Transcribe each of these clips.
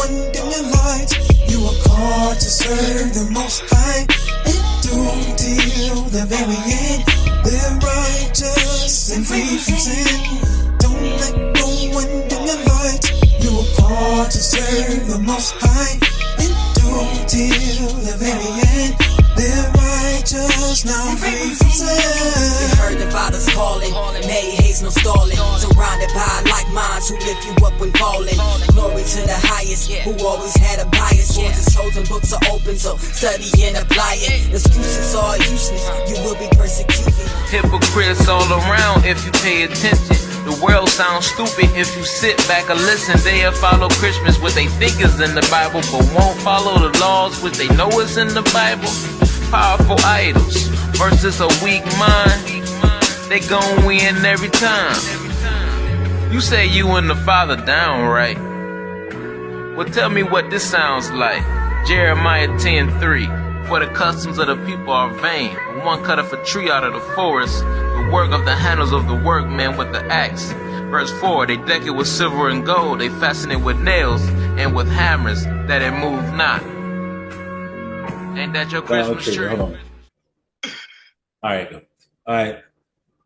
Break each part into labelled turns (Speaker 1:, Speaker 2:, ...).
Speaker 1: one dim your light. You are called to serve the Most High, endure till the very end. Live righteous and free from sin. Don't let no one dim your light. You are called to serve the Most High, endure till the very end. Live righteous, now free from sin.
Speaker 2: You heard the Father's calling, nay, haze no stalling. Surrounded by like minds who lift you up when falling. Glory to the highest, who always had a bias. Swords is chosen, books are open, so study and apply it. Excuses are useless, you will be persecuted.
Speaker 3: Hypocrites all around if you pay attention. The world sounds stupid if you sit back and listen. They'll follow Christmas what they think is in the Bible, but won't follow the laws which they know is in the Bible. Powerful idols versus a weak mind, they gon' win every time. You say you and the Father down, right? Well, tell me what this sounds like. Jeremiah 10:3. For the customs of the people are vain. When one cutteth a tree out of the forest, the work of the handles of the workmen with the axe. Verse 4. They deck it with silver and gold. They fasten it with nails and with hammers, that it move not. Ain't that your Christmas tree?
Speaker 4: Hold on. All right.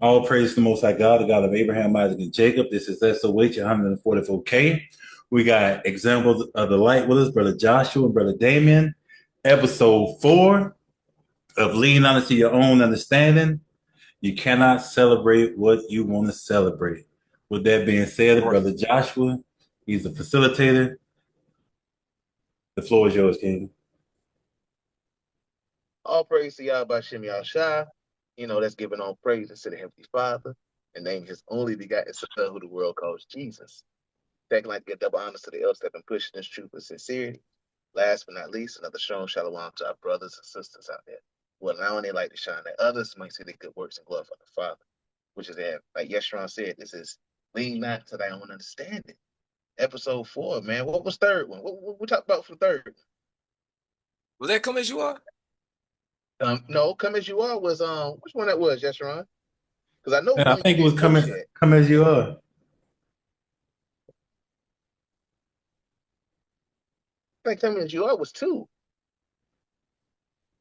Speaker 4: All praise to the Most High God, the God of Abraham, Isaac, and Jacob. This is SOH 144K. We got examples of the light with us, Brother Joshua and Brother Damien. Episode 4 of Lean Onto Your Own Understanding. You cannot celebrate what you want to celebrate. With that being said, Brother Joshua, he's the facilitator. The floor is yours, King.
Speaker 5: All praise to Yahweh Shem Yahushua. You know, that's giving all praise to the Heavenly Father and name His only begotten Son, who the world calls Jesus. Second, like to give double honors to the elders that have been pushing this truth with sincerity. Last but not least, another strong shalom to our brothers and sisters out there who are allowing their light to shine, that others might see the good works and glorify the Father, which is that, like Yeshua said, this is lean not to thy own understanding. Episode 4, man. What was third one? What we talked about for third?
Speaker 6: Was that Come As You Are?
Speaker 5: No, Come As You Are was which one that was, Yeshua? Because I know
Speaker 4: I think it was Come As You Are.
Speaker 5: I think Come As You Are was 2.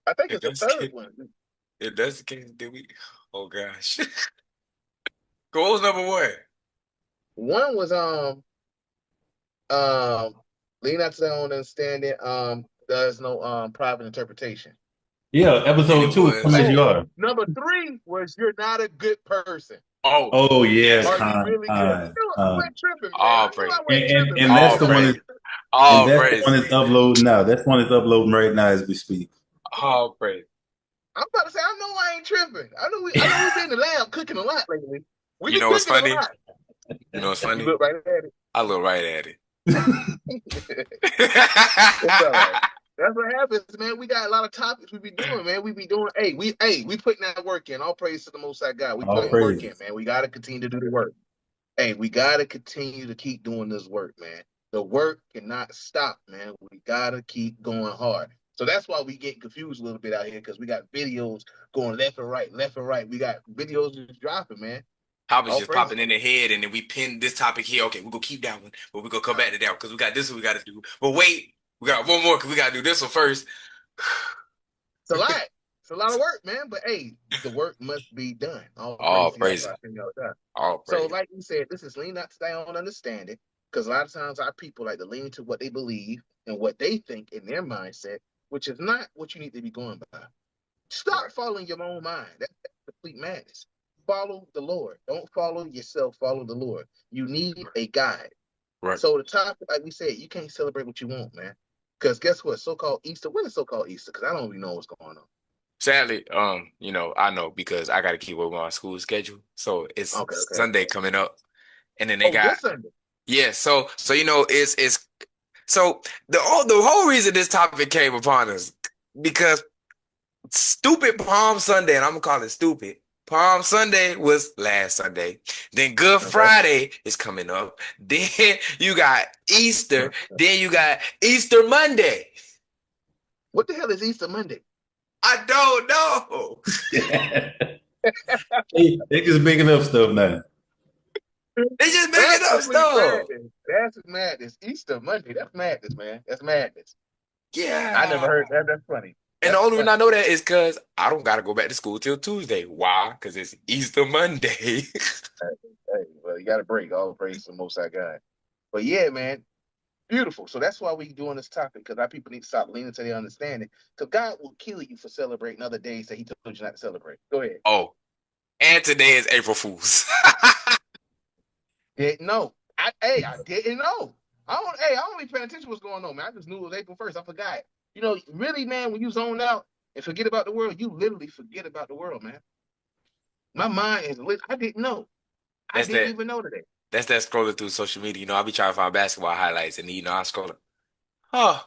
Speaker 5: I think it's the third one.
Speaker 6: If that's the case, did we? Oh gosh. What was number 1?
Speaker 5: 1 was lean not to their own understanding. There's no private interpretation.
Speaker 4: Yeah, episode 2 is Come As You Are.
Speaker 5: Number 3 was You're Not a Good Person.
Speaker 4: Oh yeah.
Speaker 5: Are you really good? Tripping,
Speaker 6: all praise.
Speaker 4: And that's the one. And that's the one that's uploading now. That's one that's uploading right now as we speak.
Speaker 6: All praise.
Speaker 5: I'm about to say, I know I ain't tripping. I know we've been in the lab cooking a lot lately.
Speaker 6: You know what's funny? You know what's funny?
Speaker 5: You look right at it.
Speaker 6: I look right at it.
Speaker 5: It's all right. That's what happens, man. We got a lot of topics we be doing, man. We be doing, we putting that work in. All praise to the Most High God. We putting work in, man. We got to continue to do the work. Hey, we got to continue to keep doing this work, man. The work cannot stop, man. We got to keep going hard. So that's why we get confused a little bit out here, because we got videos going left and right. We got videos just dropping, man.
Speaker 6: Topics just popping in the head, and then we pin this topic here. Okay, we're going to keep that one, but we're going to come back to that one because we got this one we got to do. But wait, we got one more because we got to do this one first.
Speaker 5: It's a lot. It's a lot of work, man. But hey, the work must be done.
Speaker 6: All praise.
Speaker 5: So, like you said, this is lean not to thy own understanding, because a lot of times our people like to lean to what they believe and what they think in their mindset, which is not what you need to be going by. Stop following your own mind. That's complete madness. Follow the Lord. Don't follow yourself. Follow the Lord. You need a guide.
Speaker 6: Right.
Speaker 5: So the topic, like we said, you can't celebrate what you want, man. Because guess what? So-called Easter. What is so-called Easter? Because I don't even know what's going on.
Speaker 6: Sadly, I know because I got to keep up with my school schedule. So it's Sunday coming up, and then they got
Speaker 5: Sunday.
Speaker 6: Yeah. So it's so the whole reason this topic came upon us because stupid Palm Sunday, and I'm gonna call it stupid. Palm Sunday was last Sunday. Then Good Friday is coming up. Then you got Easter. Then you got Easter Monday.
Speaker 5: What the hell is Easter Monday?
Speaker 6: I don't know.
Speaker 4: They just making up stuff now.
Speaker 6: They just making
Speaker 5: That's
Speaker 6: up
Speaker 5: complete
Speaker 6: stuff.
Speaker 5: madness. That's madness. Easter Monday. That's madness, man. That's madness. I never
Speaker 6: Yeah.
Speaker 5: heard that. That's funny.
Speaker 6: And the
Speaker 5: That's
Speaker 6: only reason I
Speaker 5: funny.
Speaker 6: know that is because I don't gotta go back to school till Tuesday. Why? Because it's Easter Monday.
Speaker 5: Hey, well, you got to break. All praise to the Most High God. But yeah, man, beautiful. So that's why we doing this topic, because our people need to stop leaning to their understanding. Because God will kill you for celebrating other days that He told you not to celebrate. Go ahead.
Speaker 6: Oh, and today is April Fool's.
Speaker 5: Didn't know. I didn't know. I don't be paying attention to what's going on, man. I just knew it was April 1st. I forgot. You know, really, man, when you zone out and forget about the world, you literally forget about the world, man. My mind is lit. I didn't know. I
Speaker 6: That's
Speaker 5: didn't
Speaker 6: that.
Speaker 5: even know today.
Speaker 6: That's that scrolling through social media. I be trying to find basketball highlights, and I scroll. Oh,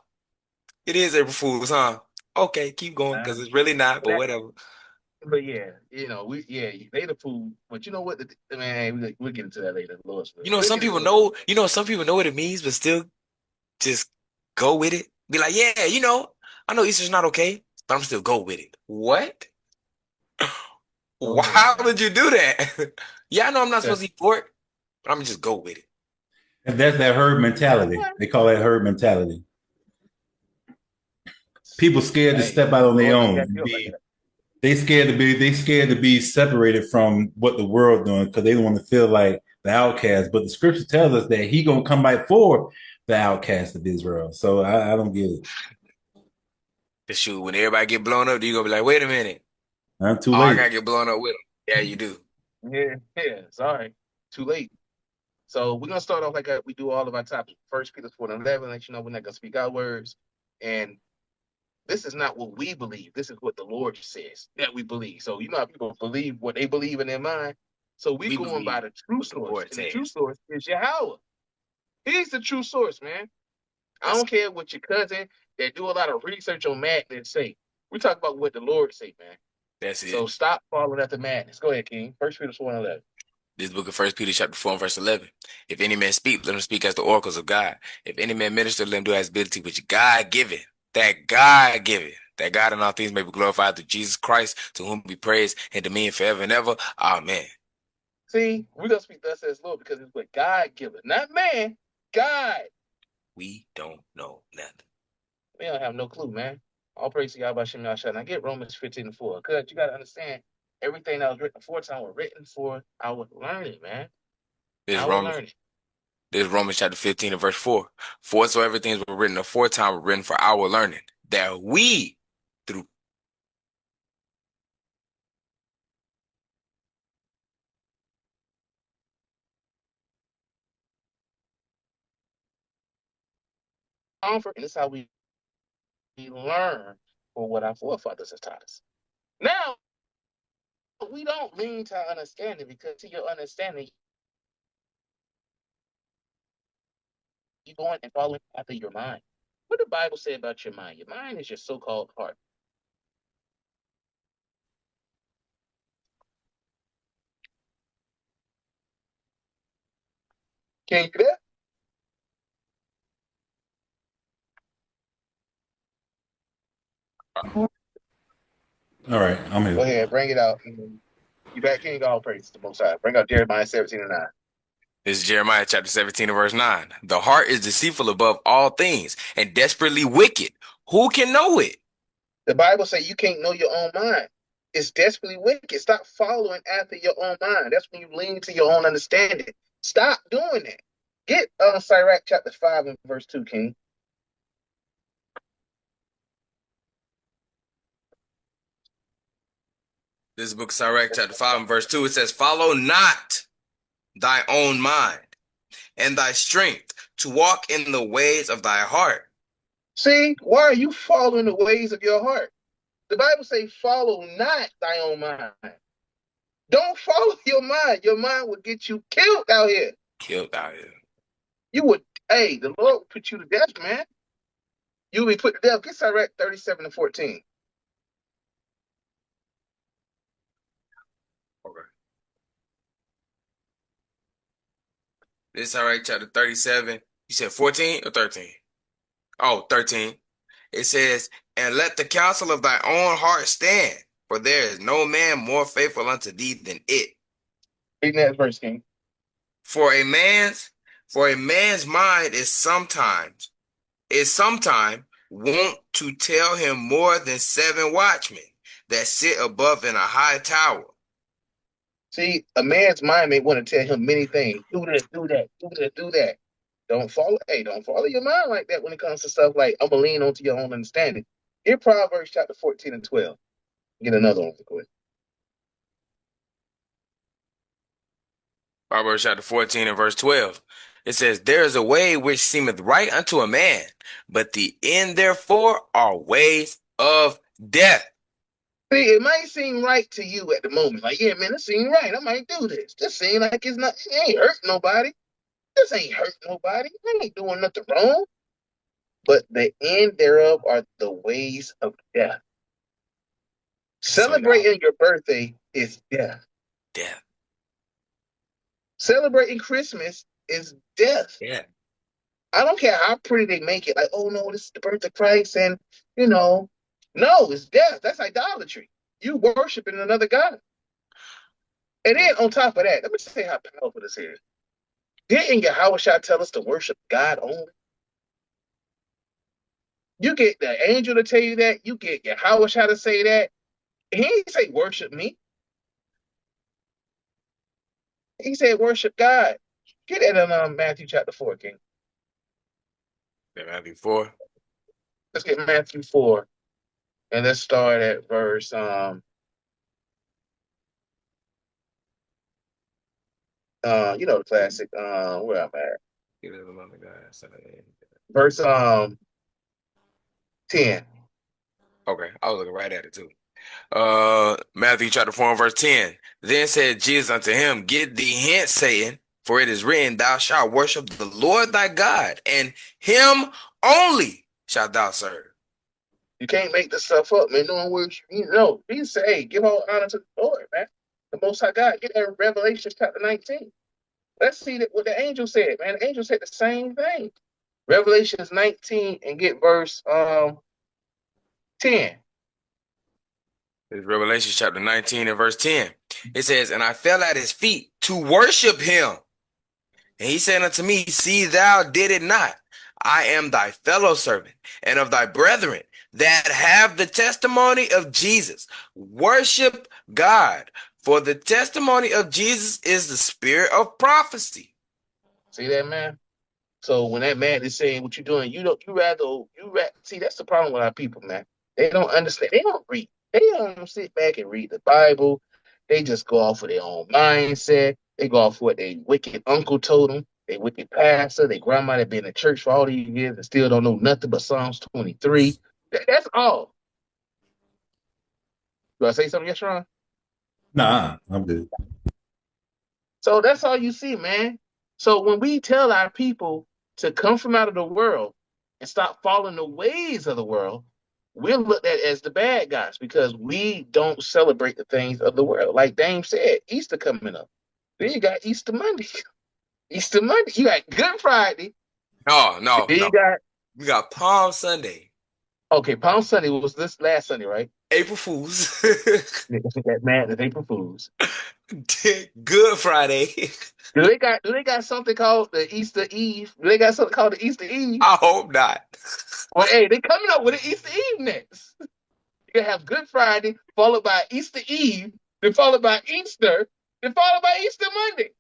Speaker 6: it is April Fool's, huh? Okay, keep going
Speaker 5: Uh,
Speaker 6: because it's really not.
Speaker 5: but
Speaker 6: But
Speaker 5: that,
Speaker 6: whatever.
Speaker 5: but yeah, they the fool. But you know what? Man, we'll get into that later. Lord's will. We'll
Speaker 6: Some
Speaker 5: get into
Speaker 6: people
Speaker 5: it later.
Speaker 6: know. Some people know what it means, but still just go with it. Be like, yeah, I know Easter's not okay, but I'm still go with it. What?
Speaker 5: Go ahead,
Speaker 6: Why
Speaker 5: man.
Speaker 6: would you do that? Yeah, I know I'm not supposed
Speaker 5: Because
Speaker 6: to eat pork, but I'm gonna just go with it.
Speaker 4: And that's that herd mentality. They call that herd mentality. People scared to
Speaker 5: hey,
Speaker 4: step out on their
Speaker 5: Lord ain't
Speaker 4: own
Speaker 5: got
Speaker 4: and
Speaker 5: you up like
Speaker 4: be
Speaker 5: that.
Speaker 4: they scared to be separated from what the world doing because they don't want to feel like the outcast. But the scripture tells us that he gonna come back for the outcast of Israel. So I don't get it.
Speaker 6: The shoot, when everybody get blown up, you gonna be like, wait a minute.
Speaker 4: I'm too
Speaker 6: Oh, I
Speaker 4: late.
Speaker 6: gotta get blown up with them. Yeah, you do.
Speaker 5: Yeah. Sorry, too late. So we're gonna start off like we do all of our topics. First Peter 4:11. Let you know we're not gonna speak our words, and this is not what we believe. This is what the Lord says that we believe. So you know how people believe what they believe in their mind. So we
Speaker 6: We
Speaker 5: going by
Speaker 6: believe
Speaker 5: the true
Speaker 6: what the
Speaker 5: source,
Speaker 6: Lord
Speaker 5: and the true
Speaker 6: says.
Speaker 5: source is Yahweh. He's the true source, man. I
Speaker 6: That's
Speaker 5: don't care what your cousin that do a lot of research on madness say. We talk about what the Lord say, man.
Speaker 6: that's
Speaker 5: So
Speaker 6: it.
Speaker 5: stop following after madness. Go ahead, King. First Peter 4:11.
Speaker 6: This book of First Peter chapter 4 and verse 11. If any man speak, let him speak as the oracles of God. If any man minister, let him do as ability which God given. That God given. That God in all things may be glorified through Jesus Christ, to whom be praised and dominion forever and ever. Amen.
Speaker 5: See, we're gonna speak thus says Lord because it's what God given, not man. God.
Speaker 6: We don't know nothing.
Speaker 5: We don't have no clue, man. All praise to Yahweh Shem Yahshua. Now get Romans 15:4. Because you gotta understand everything that was written aforetime was written for our learning, man.
Speaker 6: This
Speaker 5: Our
Speaker 6: Romans,
Speaker 5: learning.
Speaker 6: this Romans chapter 15 and verse 4. For whatsoever things were written aforetime were written for our learning, that we through
Speaker 5: Comfort, and this is how we learn for what our forefathers have taught us. Now, we don't lean to our understanding because to your understanding, you're going and following after your mind. What the Bible say about your mind? Your mind is your so-called heart. Can you do that?
Speaker 4: All right, I'm
Speaker 5: Go
Speaker 4: here.
Speaker 5: ahead, bring it out. You back, King. All praise to the Most High. Bring out Jeremiah 17:9.
Speaker 6: This is Jeremiah chapter 17 and verse 9. The heart is deceitful above all things and desperately wicked. Who can know it?
Speaker 5: The Bible say you can't know your own mind. It's desperately wicked. Stop following after your own mind. That's when you lean to your own understanding. Stop doing that. Get Sirach chapter 5 and verse 2, King.
Speaker 6: This is book of Sirach chapter 5 and verse 2. It says, follow not thy own mind and thy strength to walk in the ways of thy heart.
Speaker 5: See, why are you following the ways of your heart? The Bible say follow not thy own mind. Don't follow your mind. Your mind will get you killed out here.
Speaker 6: Killed out here.
Speaker 5: You would, hey, the Lord will put you to death, man. You'll be put to death. Get Sirach 37 and 14.
Speaker 6: Okay. This is Sirach chapter 37. You said 14 or 13? Oh, 13. It says, and let the counsel of thy own heart stand, for there is no man more faithful unto thee than it.
Speaker 5: Read that verse, King.
Speaker 6: For a man's mind is sometime wont to tell him more than 7 watchmen that sit above in a high tower.
Speaker 5: See, a man's mind may want to tell him many things. Do this, do that, do this, do that. Don't follow your mind like that when it comes to stuff like I'm gonna lean onto your own understanding. Here, Proverbs chapter 14 and 12. Get another one real quick.
Speaker 6: Proverbs chapter 14 and verse 12. It says, there is a way which seemeth right unto a man, but the end therefore are ways of death.
Speaker 5: See, it might seem right to you at the moment. Like, yeah, man, this seems right. I might do this. This seems like it ain't hurt nobody. This ain't hurt nobody. I ain't doing nothing wrong. But the end thereof are the ways of death.
Speaker 6: So y'all,
Speaker 5: Celebrating your birthday is death.
Speaker 6: death.
Speaker 5: Celebrating Christmas is death.
Speaker 6: Yeah.
Speaker 5: I don't care how pretty they make it. Like, oh no, this is the birth of Christ, and no, it's death. That's idolatry. You worshiping another god. And then on top of that, let me say how powerful this is. Didn't Yahweh Shah tell us to worship God only? You get the angel to tell you that. You get Yahweh Shah to say that. He didn't say worship me. He said worship God. Get that in Matthew chapter 4, King.
Speaker 6: Matthew 4.
Speaker 5: Let's get Matthew 4. And let's start at verse the classic where I'm at. Verse 10.
Speaker 6: Okay, I was looking right at it too. Matthew chapter 4 and verse 10. Then said Jesus unto him, get thee hence, Satan, for it is written, thou shalt worship the Lord thy God, and him only shalt thou serve.
Speaker 5: You can't make this stuff up, man. No one worship. Jesus said, hey, give all honor to the Lord, man. The Most High God. Get that in Revelation chapter 19. Let's see what the angel said, man. The angel said the same thing. Revelations 19 and get verse 10.
Speaker 6: It's Revelation chapter 19 and verse 10. It says, and I fell at his feet to worship him. And he said unto me, see thou did it not. I am thy fellow servant and of thy brethren that have the testimony of Jesus. Worship God, for the testimony of Jesus is the spirit of prophecy.
Speaker 5: See that, man? So when that man is saying what you're doing, see, that's the problem with our people, man. They don't understand. They don't read. They don't sit back and read the Bible. They just go off of their own mindset. They go off what their wicked uncle told them, their wicked pastor, their grandma that been in church for all these years and still don't know nothing but Psalms 23. That's all. Do I say something, yes, Ron?
Speaker 4: Nah, I'm good.
Speaker 5: So that's all you see, man. So when we tell our people to come from out of the world and stop following the ways of the world, we're looked at as the bad guys because we don't celebrate the things of the world. Like Dame said, Easter coming up. Then you got Easter Monday. Easter Monday. You got Good Friday.
Speaker 6: No.
Speaker 5: Then you got
Speaker 6: we got Palm Sunday.
Speaker 5: Okay, Palm Sunday was this last Sunday, right?
Speaker 6: April Fools.
Speaker 5: That man is April Fools.
Speaker 6: Good Friday.
Speaker 5: Do they got something called the Easter Eve? Do they got something called the Easter Eve?
Speaker 6: I hope not.
Speaker 5: Well, hey, they coming up with an Easter Eve next. You have Good Friday, followed by Easter Eve, then followed by Easter, then followed by Easter Monday.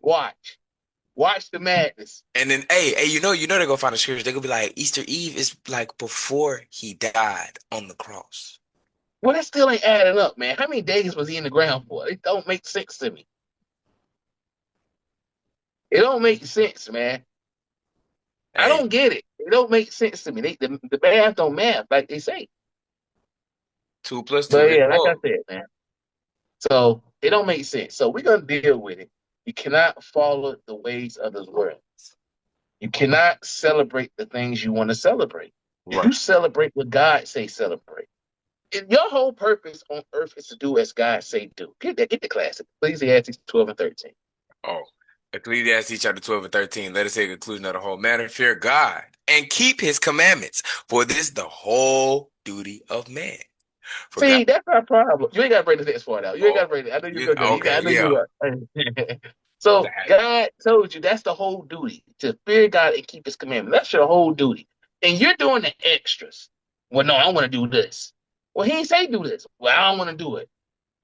Speaker 5: Watch the madness.
Speaker 6: And then, hey, they're gonna find a scripture. They're gonna be like, Easter Eve is like before he died on the cross.
Speaker 5: Well, that still ain't adding up, man. How many days was he in the ground for? It don't make sense to me. It don't make sense, man.
Speaker 6: Hey.
Speaker 5: I don't get it. It don't make sense to me. The math don't math like they say.
Speaker 6: 2 plus 2
Speaker 5: But
Speaker 6: is
Speaker 5: yeah, like
Speaker 6: 4.
Speaker 5: I said, man. So it don't make sense. So we're gonna deal with it. You cannot follow the ways of this world. You cannot celebrate the things you want to celebrate.
Speaker 6: Right.
Speaker 5: You celebrate what God say celebrate. And your whole purpose on earth is to do as God say do. Get the classic. Ecclesiastes 12 and 13.
Speaker 6: Oh, Ecclesiastes chapter 12 and 13. Let us say the conclusion of the whole matter. Fear God and keep his commandments, for this is the whole duty of man.
Speaker 5: See,
Speaker 6: God.
Speaker 5: that's our problem. You ain't got to break this next part out. You ain't got to break it. I know you're going to do it.
Speaker 6: Okay,
Speaker 5: I know you are. So God told you that's the whole duty, to fear God and keep his commandments. That's your whole duty. And you're doing the extras. Well, no, I want to do this. Well, he ain't say do this. Well, I don't want to do it.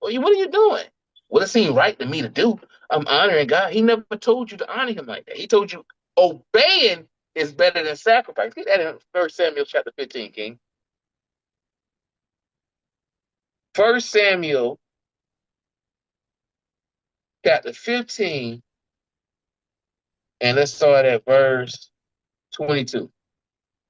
Speaker 5: Well, what are you doing? Well, it seemed right to me to do. I'm honoring God. He never told you to honor him like that. He told you obeying is better than sacrifice. Get that in 1 Samuel chapter 15, King. 1 Samuel chapter 15, and let's start at verse 22.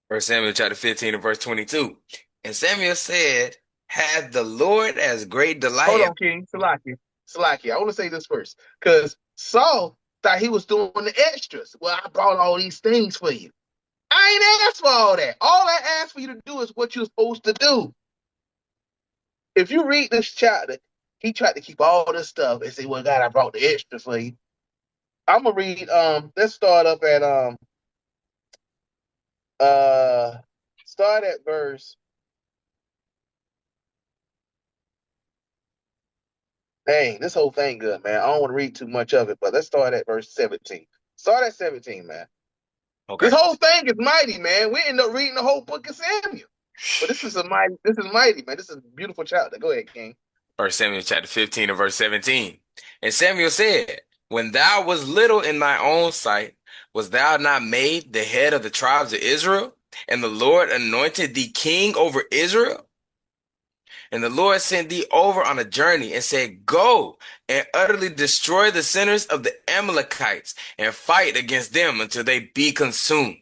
Speaker 6: 1 Samuel chapter 15 and verse 22. And Samuel said, had the Lord as great delight
Speaker 5: Hold
Speaker 6: in...
Speaker 5: on, King. Salaki. Salaki. I want to say this first. Because Saul thought he was doing the extras. Well, I brought all these things for you. I ain't asked for all that. All I asked for you to do is what you're supposed to do. If you read this chapter, he tried to keep all this stuff and say, well, God, I brought the extra for you. I'm gonna read let's start up at start at verse. Dang, this whole thing good, man. I don't want to read too much of it, but let's start at verse 17. Start at 17, man.
Speaker 6: Okay.
Speaker 5: This whole thing is mighty, man. We end up reading the whole book of Samuel. But this is mighty, man. This is a beautiful chapter. Go ahead, King.
Speaker 6: 1 Samuel chapter 15 and verse 17. And Samuel said, when thou was little in thy own sight, was thou not made the head of the tribes of Israel? And the Lord anointed thee king over Israel? And the Lord sent thee over on a journey and said, go and utterly destroy the sinners of the Amalekites and fight against them until they be consumed.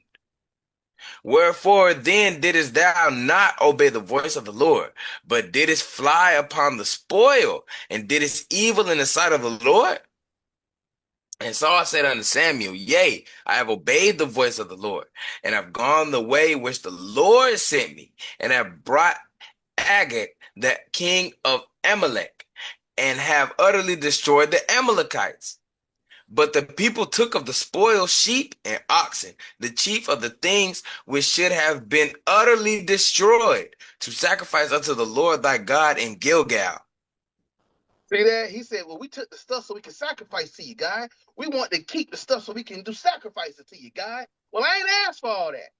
Speaker 6: Wherefore then didst thou not obey the voice of the Lord, but didst fly upon the spoil, and didst evil in the sight of the Lord? And Saul said unto Samuel, yea, I have obeyed the voice of the Lord, and have gone the way which the Lord sent me, and have brought Agag, the king of Amalek, and have utterly destroyed the Amalekites. But the people took of the spoil sheep and oxen, the chief of the things which should have been utterly destroyed, to sacrifice unto the Lord thy God in Gilgal.
Speaker 5: See that? He said, well, we took the stuff so we can sacrifice to you, God. We want to keep the stuff so we can do sacrifices to you, God. Well, I ain't asked for all that.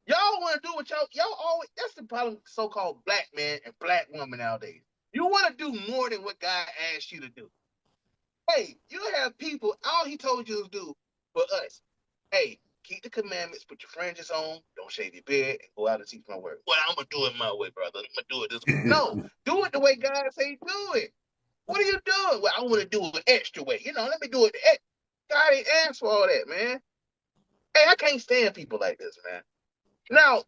Speaker 5: Y'all want to do what y'all always, that's the problem with so-called black man and black woman nowadays. You want to do more than what God asked you to do. Hey, you have people, all he told you to do for us. Hey, keep the commandments, put your fringes on, don't shave your beard, and go out and teach my word. Well, I'm going to do it my way, brother. I'm going to do it this way. No, do it the way God say do it. What are you doing? Well, I want to do it an extra way. Let me do it. God ain't asked for all that, man. Hey, I can't stand people like this, man. Now,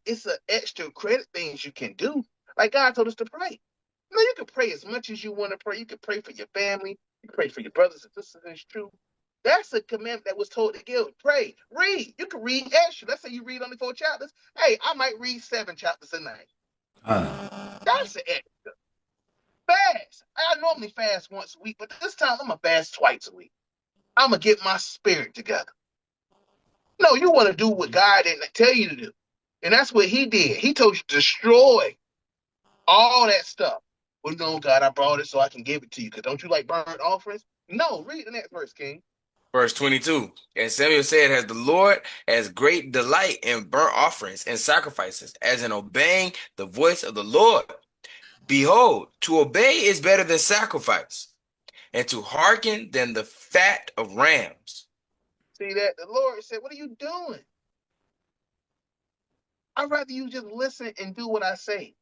Speaker 5: it's an extra credit things you can do. Like God told us to pray. You can pray as much as you want to pray. You can pray for your family. You can pray for your brothers and sisters. It's true. That's a commandment that was told to give. Pray, read. You can read extra. Let's say you read only 4 chapters. Hey, I might read 7 chapters a night. That's an extra. Fast. I normally fast once a week, but this time I'm going to fast twice a week. I'm going to get my spirit together. No, you want to do what God didn't tell you to do. And that's what he did. He told you to destroy all that stuff. Well, no, God, I brought it so I can give it to you. Because don't you like burnt offerings? No, read the next verse, King.
Speaker 6: Verse 22. And Samuel said, has the Lord as great delight in burnt offerings and sacrifices as in obeying the voice of the Lord? Behold, to obey is better than sacrifice, and to hearken than the fat of rams.
Speaker 5: See that? The Lord said, what are you doing? I'd rather you just listen and do what I say.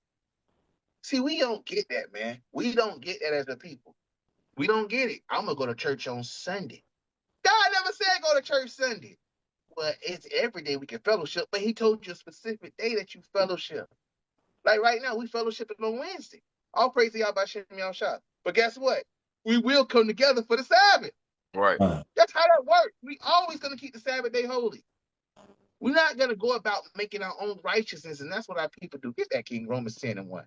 Speaker 5: See, we don't get that, man. We don't get that as a people. We don't get it. I'm going to go to church on Sunday. God never said go to church Sunday. Well, it's every day we can fellowship, but he told you a specific day that you fellowship. Like right now, we fellowshipping on Wednesday. All praise to y'all by Shem Y'all Shah. But guess what? We will come together for the Sabbath.
Speaker 6: Right.
Speaker 5: That's how that works. We always going to keep the Sabbath day holy. We're not going to go about making our own righteousness, and that's what our people do. Get that, King, Romans 10 and 1.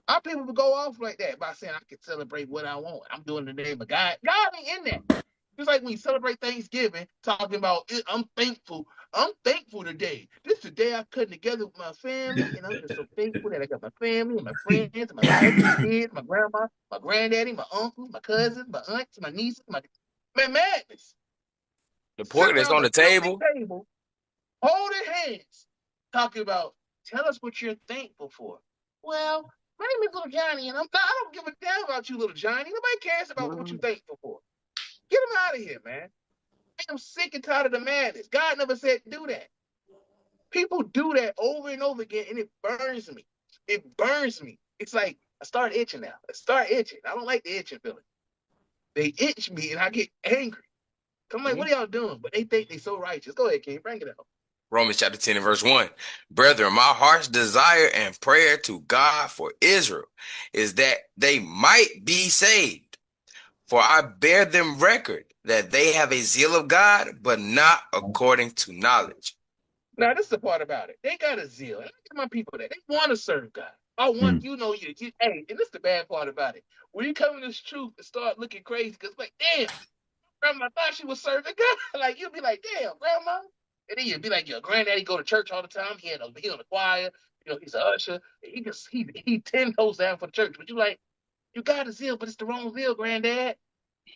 Speaker 5: Our people will go off like that by saying, I can celebrate what I want. I'm doing the name of God. God ain't in that. Just like when you celebrate Thanksgiving, talking about, I'm thankful I'm thankful today. This is the day I cut together with my family, and I'm just so thankful that I got my family and my friends and my wife, my kids, my grandma, my granddaddy, my uncle, my cousins, my aunts, my nieces, my man, madness.
Speaker 6: The
Speaker 5: Sit
Speaker 6: pork that's
Speaker 5: around
Speaker 6: on
Speaker 5: a
Speaker 6: the
Speaker 5: filthy
Speaker 6: table.
Speaker 5: table, holding hands, talking about, tell us what you're thankful for. Well, my name is Little Johnny, and I don't give a damn about you, Little Johnny. Nobody cares about what you're thankful for. Get him out of here, man. I'm sick and tired of the madness. God never said do that. People do that over and over again, and it burns me. It burns me. It's like I start itching now. I start itching. I don't like the itching feeling. They itch me, and I get angry. I'm like, what are y'all doing? But they think they so righteous. Go ahead, King. Bring it up.
Speaker 6: Romans chapter 10 and verse 1. Brethren, my heart's desire and prayer to God for Israel is that they might be saved. For I bear them record that they have a zeal of God, but not according to knowledge.
Speaker 5: Now, this is the part about it. They got a zeal. And I tell my people that they want to serve God. I want, hey, and this is the bad part about it. When you come in this truth and start looking crazy, because like, damn, grandma thought she was serving God. Like, you'll be like, damn, grandma. And then you'll be like, your granddaddy go to church all the time. He on the choir. He's an usher. He 10 toes down for the church. But you like, you got a zeal, but it's the wrong zeal, granddad.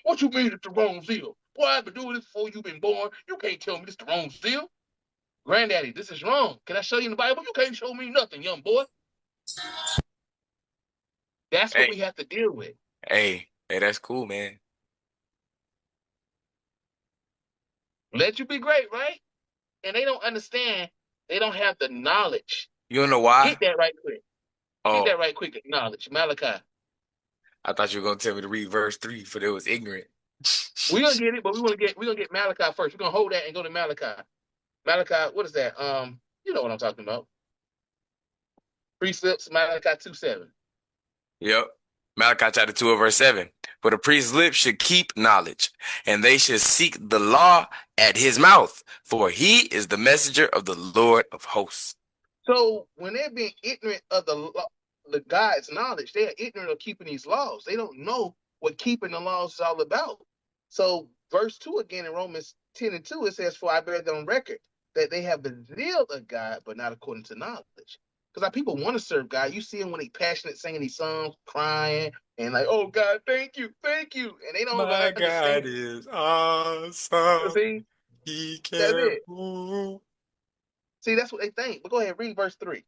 Speaker 5: What you mean it's the wrong zeal? Boy, I've been doing this before you've been born. You can't tell me it's the wrong zeal. Granddaddy, this is wrong. Can I show you in the Bible? You can't show me nothing, young boy. That's what we have to deal with.
Speaker 6: Hey, that's cool, man.
Speaker 5: Let you be great, right? And they don't understand. They don't have the knowledge.
Speaker 6: You don't know why?
Speaker 5: Get that right quick.
Speaker 6: Oh,
Speaker 5: Get that right quick. Knowledge. Malachi.
Speaker 6: I thought you were gonna tell me to read verse 3 for they was ignorant.
Speaker 5: We're gonna get it, but we're gonna get Malachi first. We're gonna hold that and go to Malachi. Malachi, what is that? You know what I'm talking about. Precepts, Malachi 2:7.
Speaker 6: Yep. Malachi chapter 2 verse 7. For the priest's lips should keep knowledge, and they should seek the law at his mouth, for he is the messenger of the Lord of hosts.
Speaker 5: So when they're being ignorant of the God's knowledge, they are ignorant of keeping these laws. They don't know what keeping the laws is all about. So verse 2 again in Romans 10 and 2, it says, for I bear them record that they have the zeal of God, but not according to knowledge. Because our people want to serve God. You see them when they passionate singing these songs, crying, and like, oh God, thank you. And they don't
Speaker 6: My
Speaker 5: even understand.
Speaker 6: God is awesome.
Speaker 5: See?
Speaker 6: He
Speaker 5: That's
Speaker 6: can
Speaker 5: it.
Speaker 6: move.
Speaker 5: See, that's what they think. But go ahead, read verse 3.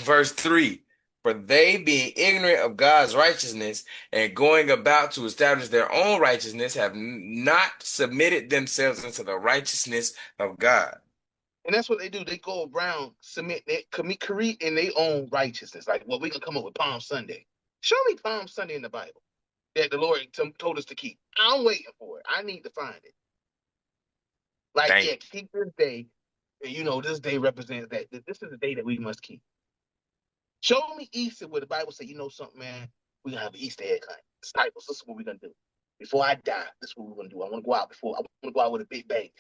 Speaker 6: Verse 3. For they being ignorant of God's righteousness and going about to establish their own righteousness have not submitted themselves into the righteousness of God.
Speaker 5: And that's what they do. They go around create in their own righteousness. Like, well, we're going to come up with Palm Sunday. Show me Palm Sunday in the Bible that the Lord told us to keep. I'm waiting for it. I need to find it. Like, keep this day. And, this day represents that. This is the day that we must keep. Show me Easter where the Bible says, you know something, man? We're going to have an Easter egg hunt. Disciples, this is what we're going to do. Before I die, this is what we're going to do. I want to go out with a big bang.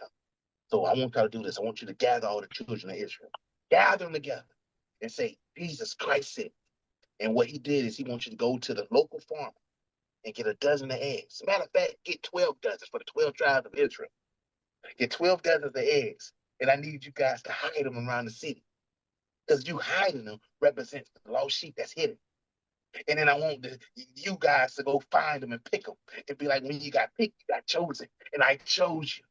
Speaker 5: So I want y'all to do this. I want you to gather all the children of Israel. Gather them together and say, Jesus Christ said. And what he did is he wants you to go to the local farmer and get a dozen of eggs. Matter of fact, get 12 dozens for the 12 tribes of Israel. Get 12 dozens of eggs. And I need you guys to hide them around the city. Because you hiding them represents the lost sheep that's hidden. And then I want you guys to go find them and pick them. And be like, when you got picked, you got chosen. And I chose you.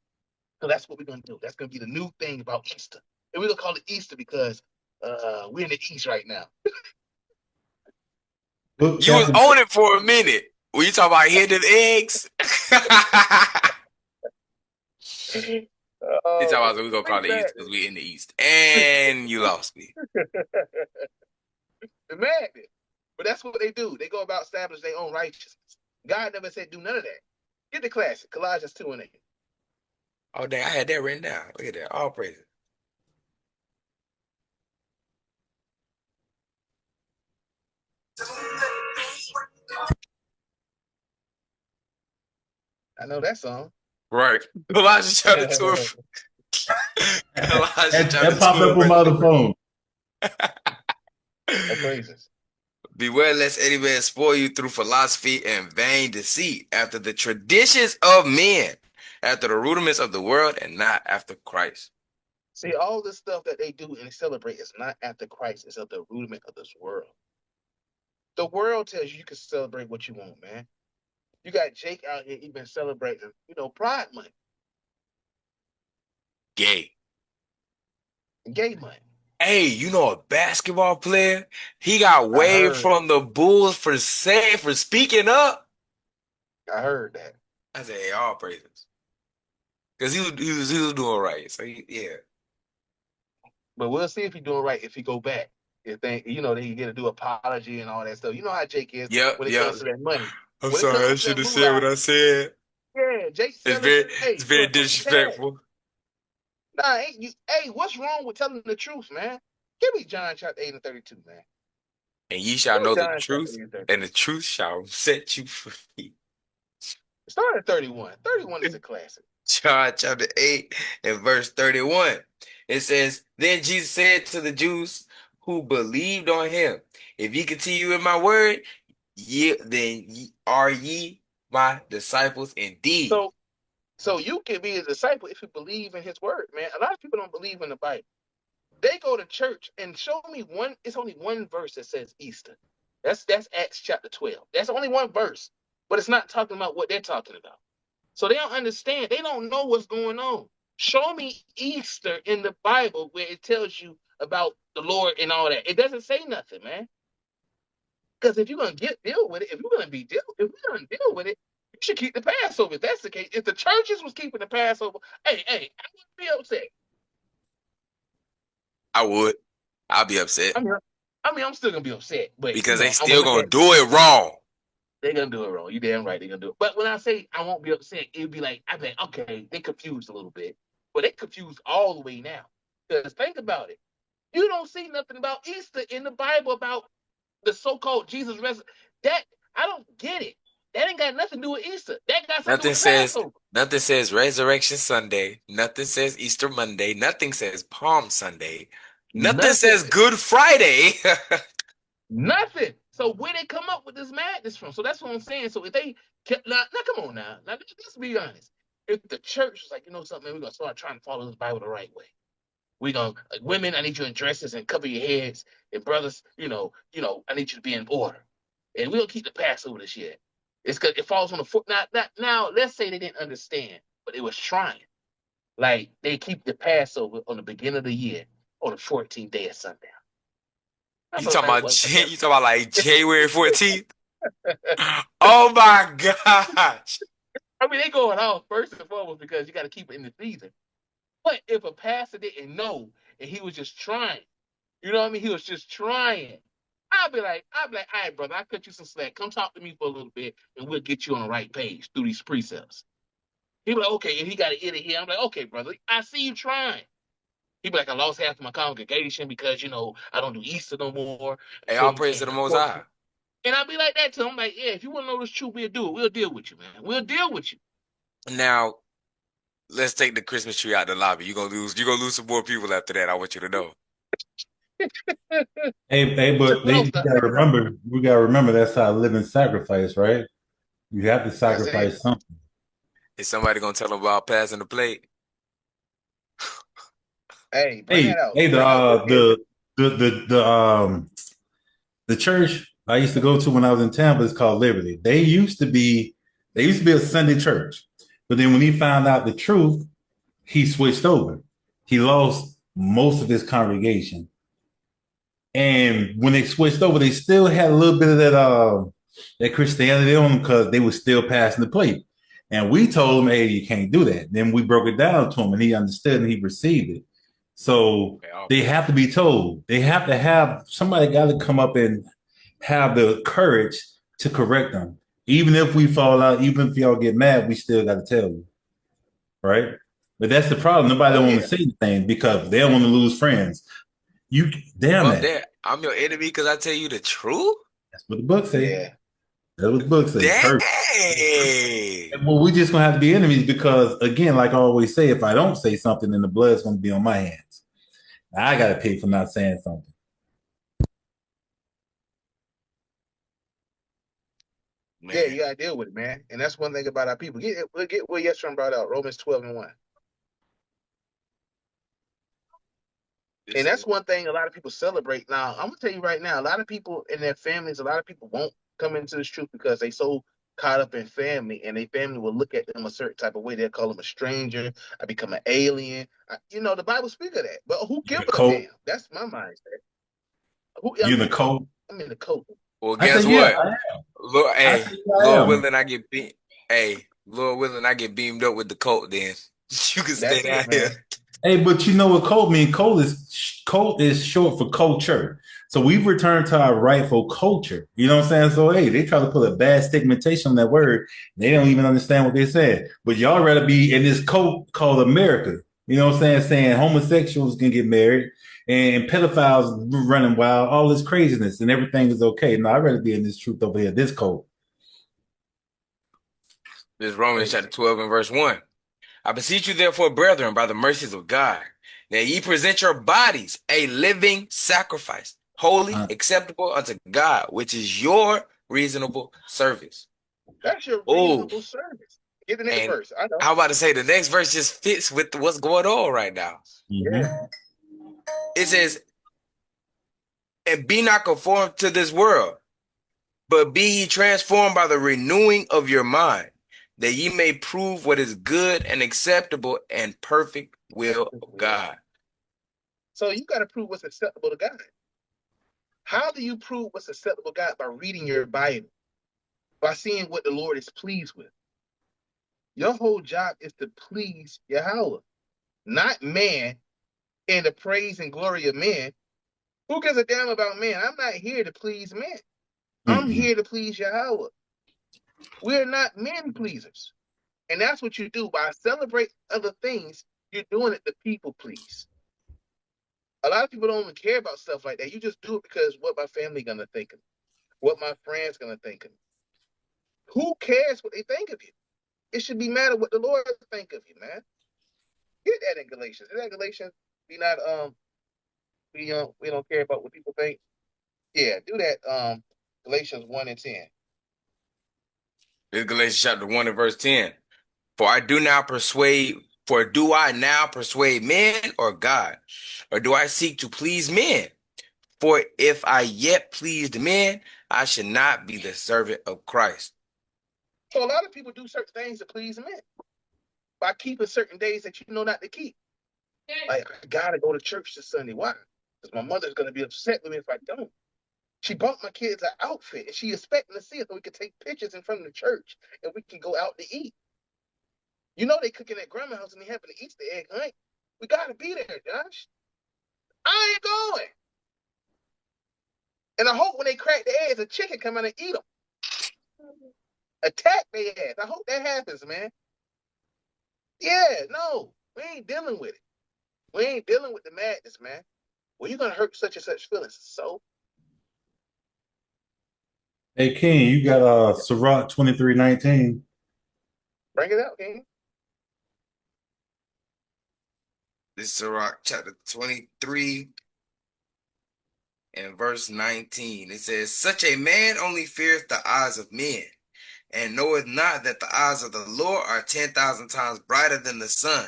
Speaker 5: So that's what we're going to do. That's going to be the new thing about Easter. And we're going to call it Easter because we're in the East right now.
Speaker 6: You was on it for a minute. When you talk about hidden eggs. You talking about we're going to call it East because we're in the East. And you lost me.
Speaker 5: Madness. But that's what they do. They go about establishing their own righteousness. God never said do none of that. Get the classic, Colossians 2 and 8.
Speaker 6: Oh, dang, I had that written down. Look at that. All praises.
Speaker 5: I know that song.
Speaker 6: Right. Colossians chapter 2.
Speaker 4: That popped up on my other phone.
Speaker 5: Praises.
Speaker 6: Beware lest any man spoil you through philosophy and vain deceit, after the traditions of men, after the rudiments of the world, and not after Christ.
Speaker 5: See, all this stuff that they do and they celebrate is not after Christ, it's of the rudiment of this world. The world tells you you can celebrate what you want, man. You got Jake out here even celebrating, Pride Month,
Speaker 6: Gay.
Speaker 5: Gay Month.
Speaker 6: Hey, you know a basketball player? He got
Speaker 5: I
Speaker 6: waived
Speaker 5: heard,
Speaker 6: from the Bulls for speaking up.
Speaker 5: I heard that.
Speaker 6: I said, hey, all praises. Because he was doing right. So yeah.
Speaker 5: But we'll see if he's doing right if he go back. If they, they get to do apology and all that stuff. You know how Jake is
Speaker 6: Yep,
Speaker 5: when it
Speaker 6: yep.
Speaker 5: comes to that money.
Speaker 6: I'm
Speaker 5: When it
Speaker 6: sorry, I
Speaker 5: comes to
Speaker 6: should
Speaker 5: that
Speaker 6: have said what
Speaker 5: moolah,
Speaker 6: I said.
Speaker 5: yeah, Jake
Speaker 6: It's
Speaker 5: selling.
Speaker 6: very
Speaker 5: Hey,
Speaker 6: it's
Speaker 5: you
Speaker 6: very
Speaker 5: want some cash?
Speaker 6: disrespectful.
Speaker 5: Nah, ain't you? Hey, what's wrong with telling the truth, man? Give me John chapter 8 and 32, man.
Speaker 6: And ye shall
Speaker 5: Give me
Speaker 6: know the
Speaker 5: John chapter
Speaker 6: truth,
Speaker 5: 8 and 32.
Speaker 6: and the truth shall set you free.
Speaker 5: Start at 31. 31 is a classic.
Speaker 6: John chapter 8 and verse 31. It says, Then Jesus said to the Jews who believed on him, If ye continue in my word, are ye my disciples indeed.
Speaker 5: So, so you can be a disciple if you believe in his word, man. A lot of people don't believe in the Bible. They go to church and show me one. It's only one verse that says Easter. That's Acts chapter 12. That's only one verse, but it's not talking about what they're talking about. So they don't understand. They don't know what's going on. Show me Easter in the Bible where it tells you about the Lord and all that. It doesn't say nothing, man. Because if you're gonna deal with it, if we're gonna deal with it, you should keep the Passover. If that's the case, if the churches was keeping the Passover, hey, I wouldn't be upset.
Speaker 6: I would. I'll be upset
Speaker 5: I'm still gonna be upset, but
Speaker 6: because they
Speaker 5: I'm gonna
Speaker 6: still
Speaker 5: look
Speaker 6: gonna
Speaker 5: at
Speaker 6: do it wrong.
Speaker 5: they're gonna do it wrong. You damn right they're gonna do it. But when I say I won't be upset, it'd be like, I think, okay, they confused a little bit. But they confused all the way now. Because think about it. You don't see nothing about Easter in the Bible about the so-called Jesus resurrection. That I don't get it. That ain't got nothing to do with Easter. That got something to do
Speaker 6: Nothing
Speaker 5: with the
Speaker 6: says
Speaker 5: Passover.
Speaker 6: nothing says Resurrection Sunday. Nothing says Easter Monday. Nothing says Palm Sunday. Nothing says
Speaker 5: Nothing.
Speaker 6: Good Friday.
Speaker 5: Nothing. So where they come up with this madness from? So that's what I'm saying. So if they now come on now, let's be honest. If the church is like, something, man, we're gonna start trying to follow this Bible the right way. We're gonna women, I need you in dresses and cover your heads, and brothers, I need you to be in order. And we'll keep the Passover this year. It's cause it falls on the foot. Now, let's say they didn't understand, but it was trying. Like they keep the Passover on the beginning of the year on the 14th day of sundown.
Speaker 6: You
Speaker 5: That's what
Speaker 6: talking
Speaker 5: I'm
Speaker 6: about
Speaker 5: like,
Speaker 6: you talking about like January 14th? Oh my gosh.
Speaker 5: I mean, they going off first and foremost because you got to keep it in the season. But if a pastor didn't know and he was just trying, you know what I mean? He was just trying. All right, brother, I cut you some slack. Come talk to me for a little bit, and we'll get you on the right page through these precepts. He be like, okay, and he got an ear to hear. I'm like, okay, brother, I see you trying. He be like, I lost half of my congregation because I don't do Easter no more.
Speaker 6: Hey, all
Speaker 5: So
Speaker 6: praise to the Most High.
Speaker 5: and I be like that to him. I'm like, yeah, if you want to know this truth, we'll do it. We'll deal with you, man. We'll deal with you.
Speaker 6: Now, let's take the Christmas tree out the lobby. You're gonna lose some more people after that. I want you to know.
Speaker 4: Hey, but
Speaker 5: No,
Speaker 4: you
Speaker 5: stop.
Speaker 4: gotta remember, we gotta remember that's our living sacrifice, right? You have to
Speaker 5: Yes, it is.
Speaker 4: sacrifice something.
Speaker 6: Is somebody gonna tell them about passing the plate?
Speaker 5: Hey, bring
Speaker 4: Hey,
Speaker 5: that out.
Speaker 4: hey,
Speaker 5: Bring out what it is.
Speaker 4: the church I used to go to when I was in Tampa is called Liberty. They used to be a Sunday church, but then when he found out the truth, he switched over. He lost most of his congregation, and when they switched over, they still had a little bit of that Christianity on them because they were still passing the plate. And we told him, "Hey, you can't do that." Then we broke it down to him, and he understood and he received it. So
Speaker 6: Okay, all
Speaker 4: they
Speaker 6: praise.
Speaker 4: have to be told. They have to have somebody got to come up and have the courage to correct them. Even if we fall out, even if y'all get mad, we still got to tell you, right? But that's the problem. Nobody
Speaker 5: Oh
Speaker 4: don't want
Speaker 5: yeah.
Speaker 4: to say anything because they don't want to lose friends. You damn
Speaker 6: Well,
Speaker 4: that.
Speaker 6: there, I'm your enemy because I tell you the truth.
Speaker 4: That's what the book say.
Speaker 5: Yeah.
Speaker 4: That's what the book say.
Speaker 6: Dang.
Speaker 4: Curse. Well, we just gonna have to be enemies because, again, like I always say, if I don't say something, then the blood's gonna be on my hands. I gotta pay for not saying something.
Speaker 5: Yeah,
Speaker 6: Man,
Speaker 5: you gotta deal with it, man. And that's one thing about our people. We'll get what Yeshua brought out, Romans 12 and 1. And that's one thing a lot of people celebrate. Now, I'm gonna tell you right now, a lot of people in their families, a lot of people won't come into this truth because they so caught up in family, and their family will look at them a certain type of way. They'll call them a stranger. I become an alien. The Bible speak of that. But who
Speaker 4: You
Speaker 5: give
Speaker 4: in the
Speaker 5: a
Speaker 4: cult?
Speaker 5: damn? That's my mindset.
Speaker 4: You in the cult?
Speaker 5: I'm in the cult.
Speaker 6: Well,
Speaker 4: I
Speaker 6: guess
Speaker 4: said, yeah,
Speaker 6: what?
Speaker 4: I am.
Speaker 6: Lord,
Speaker 4: I
Speaker 6: hey,
Speaker 4: said, I
Speaker 6: Lord
Speaker 4: am.
Speaker 6: willing, I get beat. Hey, Lord willing, I get beamed up with the coat. Then you can stay
Speaker 5: That's
Speaker 6: down
Speaker 5: it,
Speaker 6: here.
Speaker 5: man.
Speaker 4: Hey, but you know what cult mean? Cult is short for culture. So we've returned to our rightful culture. You know what I'm saying? So hey, they try to put a bad stigmatization on that word. They don't even understand what they said. But y'all rather be in this cult called America. You know what I'm saying? Saying homosexuals can get married and pedophiles running wild, all this craziness, and everything is okay. No, I'd rather be in this truth over here, this cult.
Speaker 6: This is Romans
Speaker 5: Crazy.
Speaker 6: chapter 12 and verse 1. I beseech you, therefore, brethren, by the mercies of God, that ye present your bodies a living sacrifice, holy,
Speaker 4: Uh,
Speaker 6: acceptable unto God, which is your reasonable service.
Speaker 5: That's your
Speaker 6: Oh,
Speaker 5: reasonable service. Get the next
Speaker 6: and
Speaker 5: verse. I know.
Speaker 6: I'm about to say the next verse just fits with what's going on right now.
Speaker 5: Yeah.
Speaker 4: mhm.
Speaker 6: It says, and be not conformed to this world, but be ye transformed by the renewing of your mind, that ye may prove what is good and acceptable and perfect will of God.
Speaker 5: So you got to prove what's acceptable to God. How do you prove what's acceptable to God? By reading your Bible, by seeing what the Lord is pleased with. Your whole job is to please Yahweh, not man and the praise and glory of men. Who gives a damn about man? I'm not here to please men. I'm
Speaker 4: Mm-mm.
Speaker 5: here to please Yahweh. We're not men pleasers. And that's what you do by celebrating other things. You're doing it to people please. A lot of people don't even care about stuff like that. You just do it because what my family gonna think of me, what my friends gonna think of me. Who cares what they think of you? It should be matter what the Lord think of you, man. Get that in Galatians. In that Galatians, we not we don't care about what people think. Yeah, do that. Galatians 1:10.
Speaker 6: This is Galatians chapter 1 and verse 10. For do I now persuade men or God? Or do I seek to please men? For if I yet pleased men, I should not be the servant of Christ.
Speaker 5: So a lot of people do certain things to please men by keeping certain days that you know not to keep. Like I gotta go to church this Sunday. Why? Because my mother's gonna be upset with me if I don't. She bought my kids an outfit and she expecting to see it so we can take pictures in front of the church and we can go out to eat. You know they cooking at grandma's house and they having an Easter egg hunt. We gotta be there, Josh. I ain't going. And I hope when they crack the eggs, a chicken come out and eat them. Attack their ass. I hope that happens, man. Yeah, no, we ain't dealing with it. We ain't dealing with the madness, man. Well, you're gonna hurt such and such feelings. So
Speaker 4: Hey, King, you got Sirach 23:19.
Speaker 5: bring it out, King.
Speaker 6: This is Sirach chapter 23 and verse 19. It says, such a man only feareth the eyes of men, and knoweth not that the eyes of the Lord are 10,000 times brighter than the sun,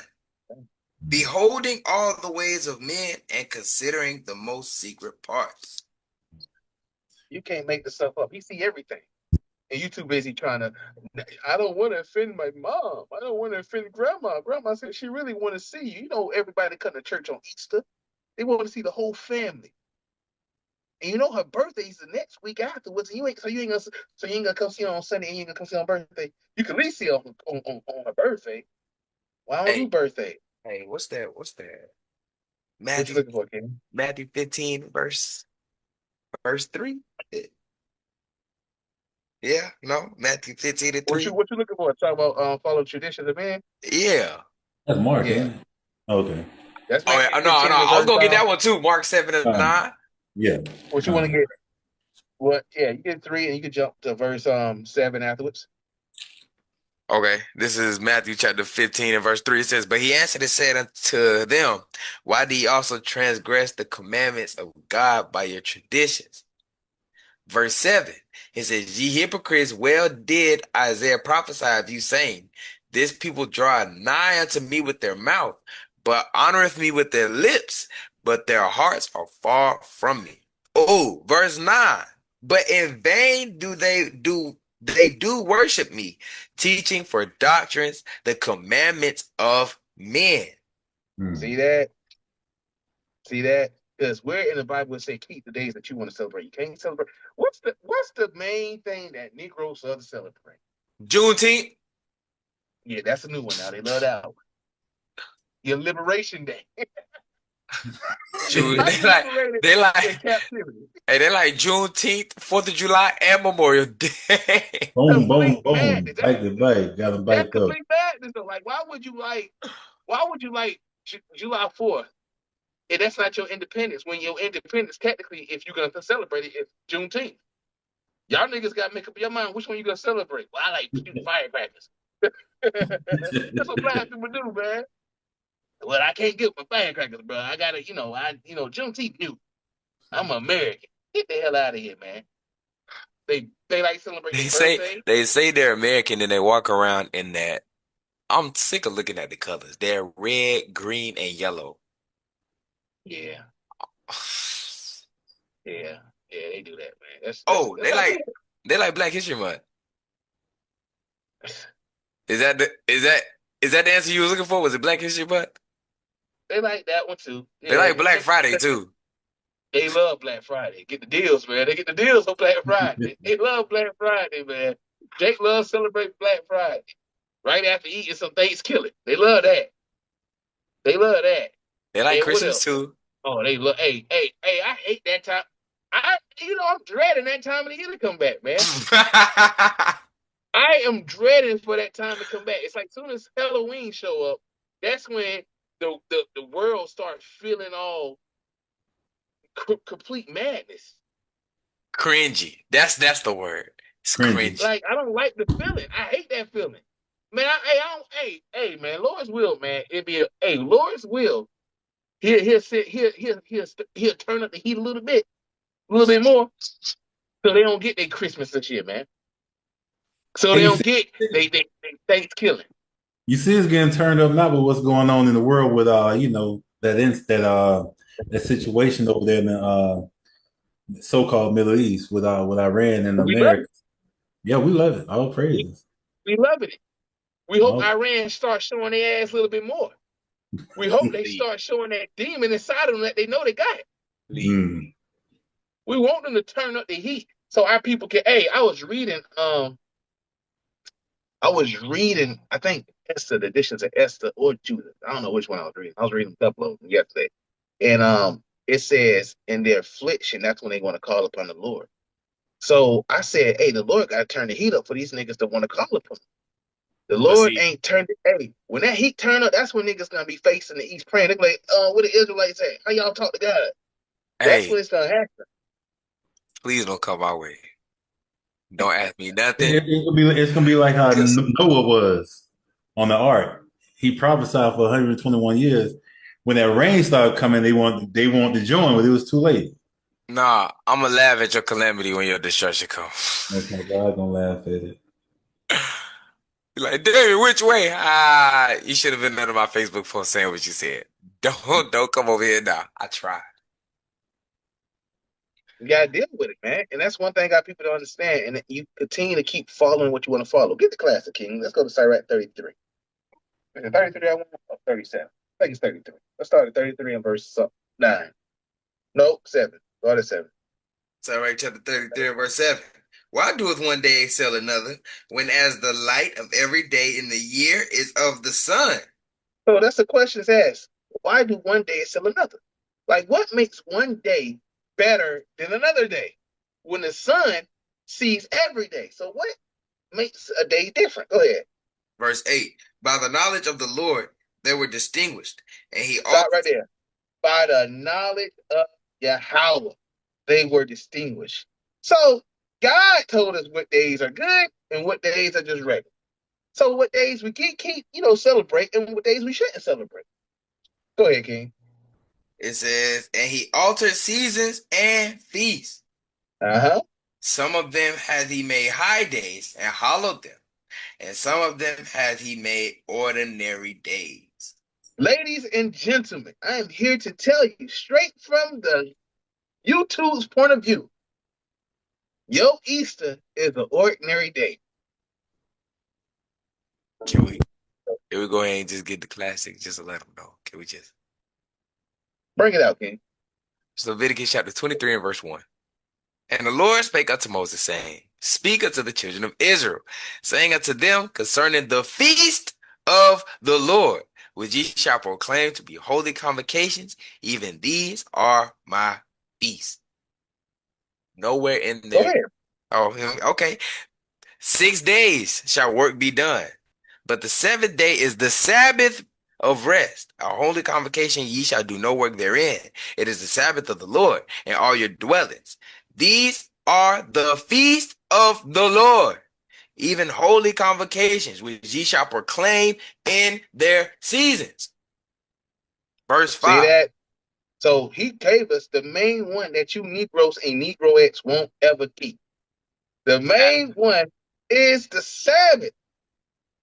Speaker 6: beholding all the ways of men and considering the most secret parts.
Speaker 5: You can't make this stuff up. He see everything. And you too busy trying to, I don't want to offend my mom. I don't want to offend grandma. Grandma said she really want to see you. You know, everybody come to church on Easter. They want to see the whole family. And you know her birthday is the next week afterwards. And you ain't gonna come see her on Sunday and you ain't gonna come see her on birthday. You can at least see her on her birthday. Well, I don't do
Speaker 6: Hey,
Speaker 5: birthday.
Speaker 6: hey, what's that? What's that?
Speaker 5: What you
Speaker 6: Matthew,
Speaker 5: looking for, King?
Speaker 6: Matthew 15, verse 3. Yeah, no, Matthew 15 and
Speaker 5: What
Speaker 6: 3.
Speaker 5: you looking for? Talk about follow traditions of men.
Speaker 6: Yeah.
Speaker 4: That's Mark,
Speaker 5: Yeah,
Speaker 4: ain't it? Okay.
Speaker 5: that's
Speaker 6: Oh,
Speaker 5: Matthew
Speaker 6: yeah. No,
Speaker 5: 15
Speaker 6: no,
Speaker 5: and
Speaker 6: I was
Speaker 5: verse.
Speaker 6: gonna get that one too. Mark 7 and
Speaker 4: Uh,
Speaker 6: 9.
Speaker 4: yeah.
Speaker 5: What you want to
Speaker 4: Uh,
Speaker 5: get? What? Yeah, you get 3 and you can jump to verse 7 afterwards.
Speaker 6: Okay, this is Matthew chapter 15 and verse 3. It says, but he answered and said unto them, why do ye also transgress the commandments of God by your traditions? Verse 7, it says, ye hypocrites, well did Isaiah prophesy of you, saying, this people draw nigh unto me with their mouth, but honoreth me with their lips, but their hearts are far from me. Oh, verse 9. But in vain do worship me, teaching for doctrines the commandments of men.
Speaker 5: See that? See that? Because where in the Bible it say keep the days that you want to celebrate. You can't celebrate. What's the main thing that Negroes love to celebrate?
Speaker 6: Juneteenth.
Speaker 5: Yeah, that's a new one now. They love that one. Your Liberation Day.
Speaker 6: June,
Speaker 5: How you liberated
Speaker 6: they
Speaker 5: in
Speaker 6: like
Speaker 5: captivity?
Speaker 6: hey, they like Juneteenth, 4th of July, and Memorial Day.
Speaker 4: Boom, boom,
Speaker 5: Complete
Speaker 4: boom.
Speaker 5: madness.
Speaker 4: Bike to bike. Got them
Speaker 5: That's
Speaker 4: biked up.
Speaker 5: complete madness though. Like, why would you like July 4th? If that's not your independence, when your independence, technically, if you're gonna celebrate it, it's Juneteenth. Y'all niggas gotta make up your mind which one you gonna celebrate. Well, I like shooting firecrackers. That's what black people do, man. Well, I can't get my firecrackers, bro. I gotta, Juneteenth new. I'm American. Get the hell out of here, man. They like celebrate
Speaker 6: They
Speaker 5: their
Speaker 6: say
Speaker 5: birthday.
Speaker 6: they say they're American and they walk around in that. I'm sick of looking at the colors. They're red, green, and yellow.
Speaker 5: Yeah, yeah, yeah. They do that, man.
Speaker 6: Oh,
Speaker 5: That's not cool.
Speaker 6: they like Black History Month. Is that the answer you was looking for? Was it Black History Month?
Speaker 5: They like that one too.
Speaker 6: They
Speaker 5: Yeah,
Speaker 6: like Black Friday too.
Speaker 5: they love Black Friday. Get the deals, man. They get the deals on Black Friday. They love Black Friday, man. Jake loves celebrating Black Friday. Right after eating some Thanksgiving. They love that. They love that.
Speaker 6: They like
Speaker 5: And what
Speaker 6: Christmas
Speaker 5: else?
Speaker 6: too.
Speaker 5: Oh, they love. Hey! I hate that time. I'm dreading that time of the year to come back, man. I am dreading for that time to come back. It's like soon as Halloween show up, that's when the world starts feeling all complete madness.
Speaker 6: Cringy. That's the word. It's
Speaker 4: Cringy.
Speaker 6: cringy.
Speaker 5: Like I don't like the feeling. I hate that feeling. Man, hey, man, Lord's will, man. Lord's will. He'll turn up the heat a little bit more, so they don't get their Christmas this year, man. So they
Speaker 4: Hey,
Speaker 5: don't get they Thanksgiving.
Speaker 4: you see it's getting turned up now with what's going on in the world with that situation over there in the so-called Middle East with Iran and
Speaker 5: We love
Speaker 4: America. Yeah, we love it. All
Speaker 5: it.
Speaker 4: praises.
Speaker 5: We loving it. We hope
Speaker 4: All,
Speaker 5: Iran starts showing their ass a little bit more. We hope they
Speaker 6: Leave.
Speaker 5: start showing that demon inside of them that they know they got it.
Speaker 6: Leave.
Speaker 5: We want them to turn up the heat so our people can. Hey, I was reading, I think Esther, the editions of Esther or Judith. I don't know which one I was reading. I was reading a couple of them yesterday. And it says in their affliction, that's when they want to call upon the Lord. So I said, hey, the Lord got to turn the heat up for these niggas that want to call upon him. The
Speaker 6: But
Speaker 5: Lord
Speaker 6: see,
Speaker 5: ain't turned it. Hey, when that heat turn up, that's when niggas gonna be facing the east praying. They're like, what the Israelites say? How y'all talk to God? That's
Speaker 6: hey,
Speaker 5: when it's gonna happen.
Speaker 6: please don't come my way. Don't ask me nothing.
Speaker 4: it's gonna be like how
Speaker 6: Cause
Speaker 4: Noah was on the ark. He prophesied for 121 years. When that rain started coming, they want to join, but it was too late.
Speaker 6: nah, I'ma laugh at your calamity when your destruction comes.
Speaker 4: Okay, God gonna laugh at it.
Speaker 6: You're like, David, which way? Ah, you should have been under my Facebook post saying what you said. Don't come over here now. I tried.
Speaker 5: You gotta deal with it, man. And that's one thing I people don't understand. And you continue to keep following what you want to follow. Get the classic King. Let's go to Sirach 33. Is it 33 I want? Or 37? I think it's 33. Let's start at 33 and verse 9. No, 7. Start at 7.
Speaker 6: Sirach chapter 33 and verse 7. Why doeth one day excel another, when as the light of every day in the year is of the sun?
Speaker 5: So that's the question asked. Why do one day excel another? Like, what makes one day better than another day when the sun sees every day? So what makes a day different? Go ahead.
Speaker 6: Verse 8. By the knowledge of the Lord they were distinguished, and he
Speaker 5: Stop
Speaker 6: altered.
Speaker 5: right there. By the knowledge of Yahweh, they were distinguished. So God told us what days are good and what days are just regular. So what days we can keep, celebrate, and what days we shouldn't celebrate. Go ahead, King.
Speaker 6: It says, and he altered seasons and feasts.
Speaker 5: Uh-huh.
Speaker 6: Some of them hath he made high days and hallowed them, and some of them hath he made ordinary days.
Speaker 5: Ladies and gentlemen, I am here to tell you straight from the YouTube's point of view, your Easter is an ordinary day.
Speaker 6: Can we go ahead and just get the classic just to let them know? Can we just?
Speaker 5: Bring it out, King.
Speaker 6: So Leviticus chapter 23 and verse 1. And the Lord spake unto Moses, saying, Speak unto the children of Israel, saying unto them concerning the feast of the Lord, which ye shall proclaim to be holy convocations, even these are my feasts. Nowhere in
Speaker 5: Go
Speaker 6: there.
Speaker 5: ahead.
Speaker 6: Oh, okay. 6 days shall work be done, but the seventh day is the Sabbath of rest. A holy convocation, ye shall do no work therein. It is the Sabbath of the Lord in all your dwellings. These are the feast of the Lord, even holy convocations, which ye shall proclaim in their seasons. Verse
Speaker 5: See
Speaker 6: 5.
Speaker 5: that? So he gave us the main one that you Negroes and Negroettes won't ever keep. The main one is the Sabbath.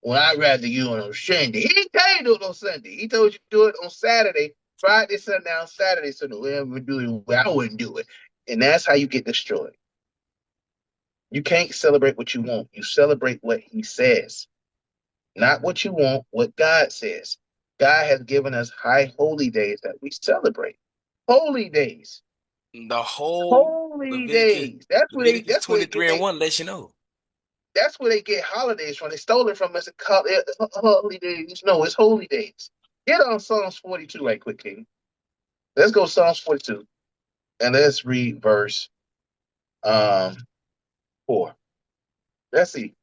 Speaker 5: Well, I'd rather you on Sunday. He didn't tell you to do it on Sunday. He told you to do it on Saturday, Friday, sundown, Saturday. So whoever do it, well, I wouldn't do it. And that's how you get destroyed. You can't celebrate what you want. You celebrate what he says, not what you want, what God says. God has given us high holy days that we celebrate. Holy days.
Speaker 6: The whole
Speaker 5: Holy
Speaker 6: Leviticus,
Speaker 5: days. That's where they
Speaker 6: Leviticus
Speaker 5: that's where they get
Speaker 6: 23 and 1 lets you know.
Speaker 5: that's where they get holidays from. They stole it from us and called it holy days. No, it's holy days. Get on Psalms 42 right quick, King. Let's go Psalms 42. And let's read verse 4. Let's see.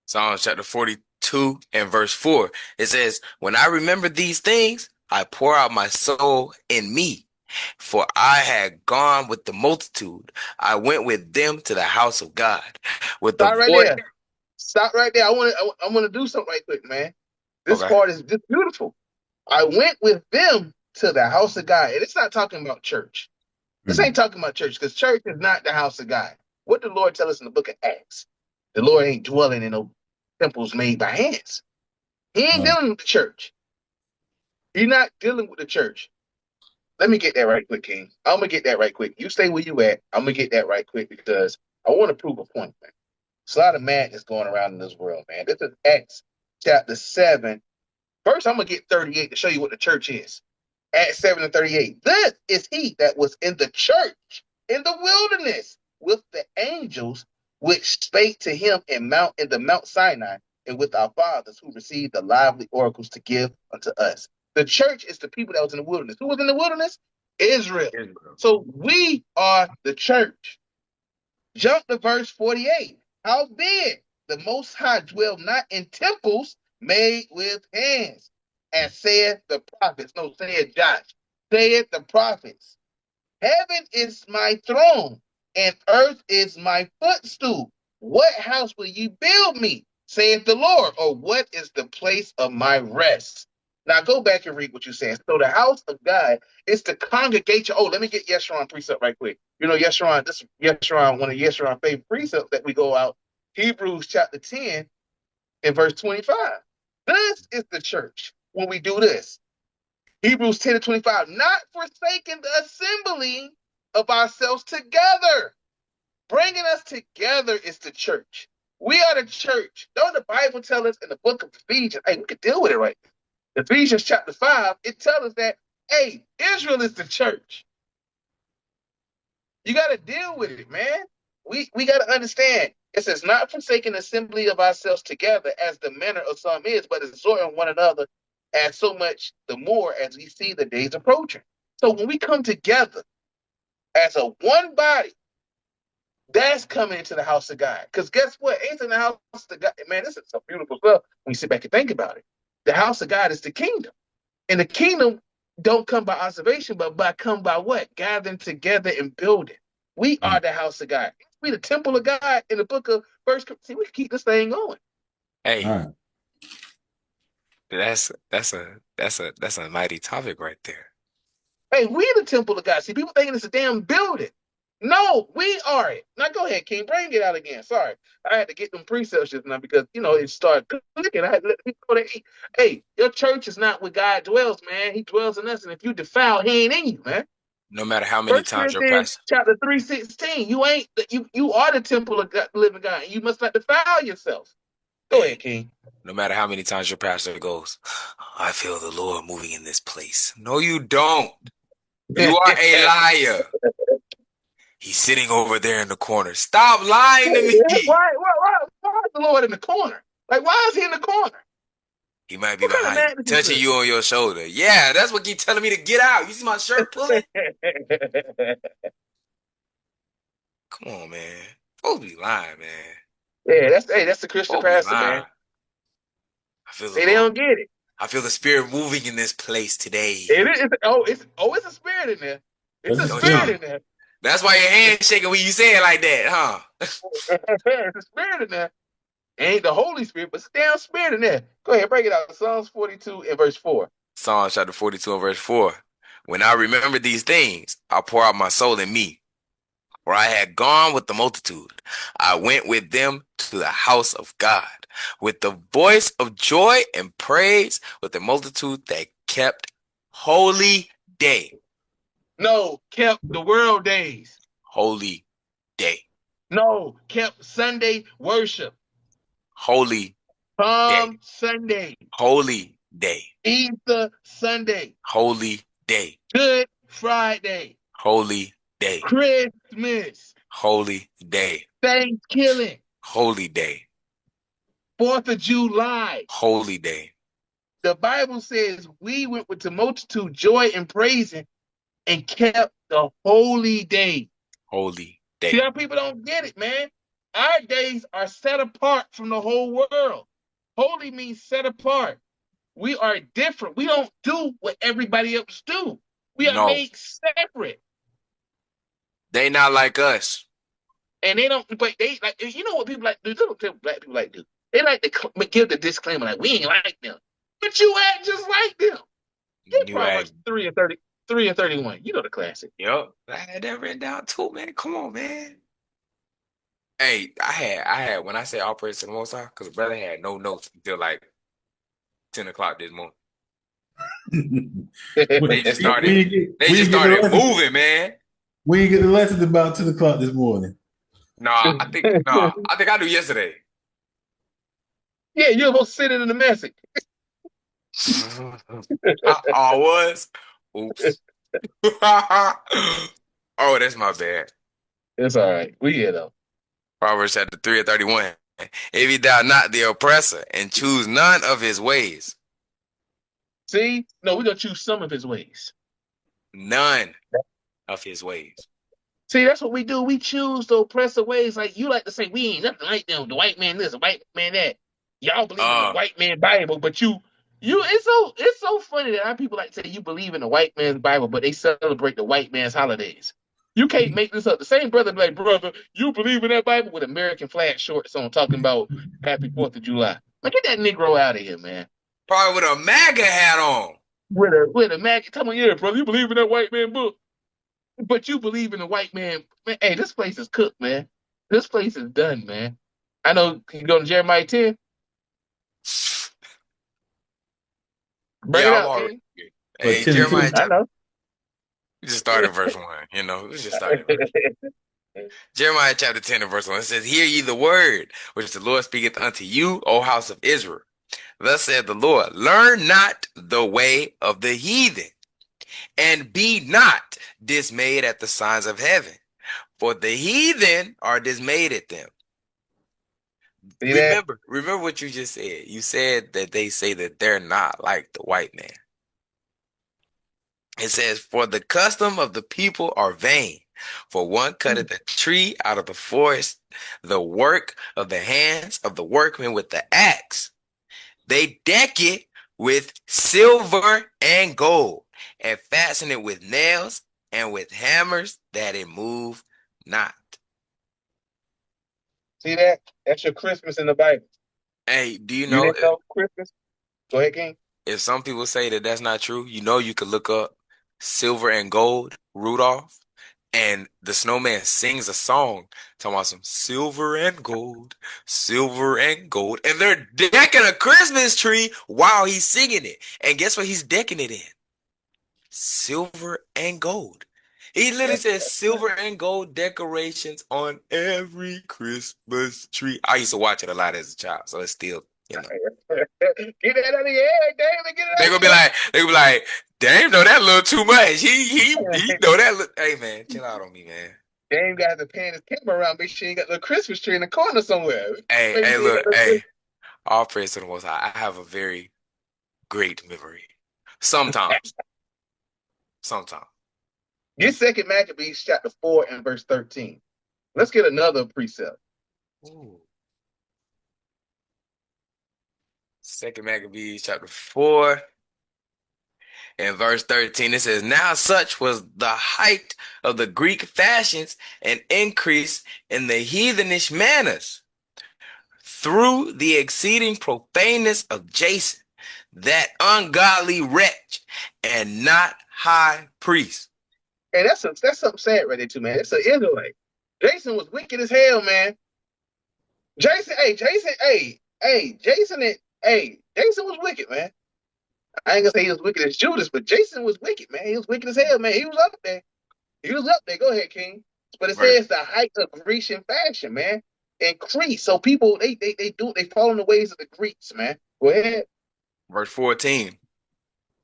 Speaker 6: Psalms chapter 42 and verse 4. It says, When I remember these things, I pour out my soul in me. For I had gone with the multitude. I went with them to the house of God. With the
Speaker 5: Stop right
Speaker 6: voice.
Speaker 5: there. Stop right there. I want to do something right quick, man. This
Speaker 6: Okay.
Speaker 5: part is just beautiful. I went with them to the house of God. And it's not talking about church. This ain't talking about church, because church is not the house of God. What did the Lord tell us in the book of Acts? The Lord ain't dwelling in no temples made by hands. He ain't dealing with the church. He's not dealing with the church. Let me get that right quick, King. I'm gonna get that right quick. You stay where you at. I'm gonna get that right quick because I want to prove a point, man. There's a lot of madness going around in this world, man. This is Acts chapter 7. First, I'm gonna get 38 to show you what the church is. Acts 7 and 38. This is he that was in the church in the wilderness with the angels which spake to him in the Mount Sinai, and with our fathers who received the lively oracles to give unto us. The church is the people that was in the wilderness. Who was in the wilderness? Israel. So we are the church. Jump to verse 48. Howbeit the Most High dwell not in temples made with hands, as saith the prophets. No, saith Josh. Saith the prophets. Heaven is my throne, and earth is my footstool. What house will you build me, saith the Lord? Or what is the place of my rest? Now go back and read what you're saying. So the house of God is the congregation. Oh, let me get Yeshurun precept right quick. You know, Yeshurun, this is Yeshurun, one of Yeshurun's favorite precepts that we go out. Hebrews chapter 10 and verse 25. This is the church when we do this. Hebrews 10 and 25, not forsaking the assembling of ourselves together. Bringing us together is the church. We are the church. Don't the Bible tell us in the book of Ephesians, hey, we could deal with it right now. Ephesians chapter 5, it tells us that, hey, Israel is the church. You got to deal with it, man. We got to understand. It says, not forsaking the assembly of ourselves together as the manner of some is, but exhorting one another as so much the more as we see the days approaching. So when we come together as a one body, that's coming into the house of God. Because guess what? Ain't in the house of God. Man, this is some beautiful stuff when you sit back and think about it. The house of God is the kingdom. And the kingdom don't come by observation, but come by what? Gathering together and building. We are the house of God. We the temple of God in the book of First. See, we can keep this thing going.
Speaker 6: Hey, that's a mighty topic right there.
Speaker 5: Hey, we the temple of God. See, people thinking it's a damn building. No, we are it. Now go ahead, King. Bring it out again. Sorry. I had to get them precepts just now because it started clicking. I had to let people know that hey, your church is not where God dwells, man. He dwells in us. And if you defile, he ain't in you, man.
Speaker 6: No matter how many
Speaker 5: First
Speaker 6: times your
Speaker 5: Corinthians
Speaker 6: pastor,
Speaker 5: chapter 3:16. You are the temple of God, living God, and you must not defile yourself. Go
Speaker 6: hey,
Speaker 5: ahead, King.
Speaker 6: no matter how many times your pastor goes, I feel the Lord moving in this place. No, you don't. You are a liar. He's sitting over there in the corner. Stop lying to me.
Speaker 5: Why is the Lord in the corner? Like, why is he in the corner?
Speaker 6: He might be
Speaker 5: What kind of
Speaker 6: behind you,
Speaker 5: madness is
Speaker 6: touching you on your shoulder. Yeah, that's what keep telling me to get out. You see my shirt pulling?
Speaker 5: this?
Speaker 6: Come on, man. Folks be lying, man.
Speaker 5: Yeah, that's the Christian
Speaker 6: Folks be
Speaker 5: pastor, man.
Speaker 6: lying. I feel the
Speaker 5: See, they
Speaker 6: Lord.
Speaker 5: don't get it.
Speaker 6: I feel the Spirit moving in this place today.
Speaker 5: It's a spirit in there. It's
Speaker 4: That's
Speaker 5: a
Speaker 4: the
Speaker 6: Don't y'all?
Speaker 5: spirit
Speaker 4: spirit.
Speaker 5: in there.
Speaker 6: That's why your hand's shaking when you say it like that, huh?
Speaker 5: It's a spirit in there. Ain't the Holy Spirit, but it's a damn spirit in there. Go ahead, break it out. Psalms 42 and verse 4.
Speaker 6: Psalms chapter 42 and verse 4. When I remember these things, I pour out my soul in me. For I had gone with the multitude. I went with them to the house of God, with the voice of joy and praise, with the multitude that kept holy day.
Speaker 5: No, kept the world days.
Speaker 6: Holy day.
Speaker 5: No, kept Sunday worship.
Speaker 6: Holy day.
Speaker 5: Palm Sunday.
Speaker 6: Holy day.
Speaker 5: Easter Sunday.
Speaker 6: Holy day.
Speaker 5: Good Friday.
Speaker 6: Holy day.
Speaker 5: Christmas.
Speaker 6: Holy day.
Speaker 5: Thanksgiving.
Speaker 6: Holy day.
Speaker 5: 4th of July.
Speaker 6: Holy day.
Speaker 5: The Bible says we went with the multitude, joy and praising, and kept the holy day.
Speaker 6: Holy
Speaker 5: See
Speaker 6: day.
Speaker 5: how people don't get it, man? Our days are set apart from the whole world. Holy means set apart. We are different. We don't do what everybody else do. We are
Speaker 6: No,
Speaker 5: made separate.
Speaker 6: they not like us.
Speaker 5: And they don't, but they like, what people like do? This is what black people like do. They like to give the disclaimer, like, we ain't like them. But you act just like them. Get
Speaker 6: You act.
Speaker 5: Proverbs 3 and 30, 3 and 31. You know the classic.
Speaker 6: Yep. I had that written down too, man. Come on, man. Hey, I had when I say all praise to the Most High, because brother had no notes until like 10 o'clock this morning. They just started. They just started moving, man.
Speaker 4: We didn't get the lessons about 10 o'clock this morning.
Speaker 6: I think I do yesterday.
Speaker 5: Yeah, you're supposed to sit it in the message.
Speaker 6: I was. Oops. Oh, that's my bad.
Speaker 5: It's all right. We here though.
Speaker 6: Proverbs chapter 3 and 31. If he thou not the oppressor and choose none of his ways,
Speaker 5: See? No, we're gonna choose some of his ways.
Speaker 6: none of his ways.
Speaker 5: See, that's what we do. We choose the oppressive ways. Like you like to say, we ain't nothing like them. The white man this, the white man that. Y'all believe in the white man Bible, but it's so funny that our people like to say you believe in the white man's Bible, but they celebrate the white man's holidays. You can't make this up. The same brother be like, brother, you believe in that Bible with American flag shorts on, talking about Happy 4th of July. Like, get that Negro out of here, man.
Speaker 6: Probably with a MAGA hat on.
Speaker 5: With a maggot. Tell me, yeah, brother, you believe in that white man book, but you believe in the white man. Man, hey, this place is cooked, man. This place is done, man. I know. Can you go to Jeremiah 10? Bring it
Speaker 6: Yeah, I'm
Speaker 5: out,
Speaker 6: already.
Speaker 5: King.
Speaker 6: Hey,
Speaker 4: But
Speaker 6: Jeremiah
Speaker 5: I
Speaker 6: chapter.
Speaker 5: know.
Speaker 6: We just started verse 1. We just started verse. Jeremiah chapter 10 and verse 1. It says, hear ye the word which the Lord speaketh unto you, O house of Israel. Thus saith the Lord, learn not the way of the heathen, and be not dismayed at the signs of heaven, for the heathen are dismayed at them.
Speaker 5: See that?
Speaker 6: Remember what you just said. You said that they say that they're not like the white man. It says, for the custom of the people are vain. For one cutteth a tree out of the forest, the work of the hands of the workmen with the axe. They deck it with silver and gold, and fasten it with nails and with hammers, that it move not.
Speaker 5: See that? That's your Christmas in the Bible.
Speaker 6: Hey, do you
Speaker 5: You
Speaker 6: know
Speaker 5: didn't know Christmas? Go ahead, King.
Speaker 6: if some people say that that's not true, you could look up silver and gold Rudolph. And the snowman sings a song talking about some silver and gold. And they're decking a Christmas tree while he's singing it. And guess what he's decking it in? Silver and gold. He literally says silver and gold decorations on every Christmas tree. I used to watch it a lot as a child, so it's still,
Speaker 5: Get that out of your head, David. Get it
Speaker 6: they
Speaker 5: out
Speaker 6: gonna
Speaker 5: of
Speaker 6: be
Speaker 5: your
Speaker 6: like, damn, know that a little too much. He know that. Hey man, chill out on me, man.
Speaker 5: Dame got to pan his camera around, make sure he got the Christmas tree in the corner somewhere.
Speaker 6: Hey, look, hey. All praise to the Most High. I have a very great memory. Sometimes.
Speaker 5: Get 2 Maccabees chapter 4 and verse 13. Let's get another precept.
Speaker 6: Ooh. 2 Maccabees chapter 4 and verse 13. It says, now such was the height of the Greek fashions and increase in the heathenish manners through the exceeding profaneness of Jason, that ungodly wretch and not high priest.
Speaker 5: And that's something sad right there too, man. It's an Israelite. Jason was wicked as hell, man. Jason was wicked, man. I ain't gonna say he was wicked as Judas, but Jason was wicked, man. He was wicked as hell, man. He was up there. Go ahead, King. But it says the height of Grecian fashion, man. Increase. So people they follow in the ways of the Greeks, man. Go ahead.
Speaker 6: Verse 14.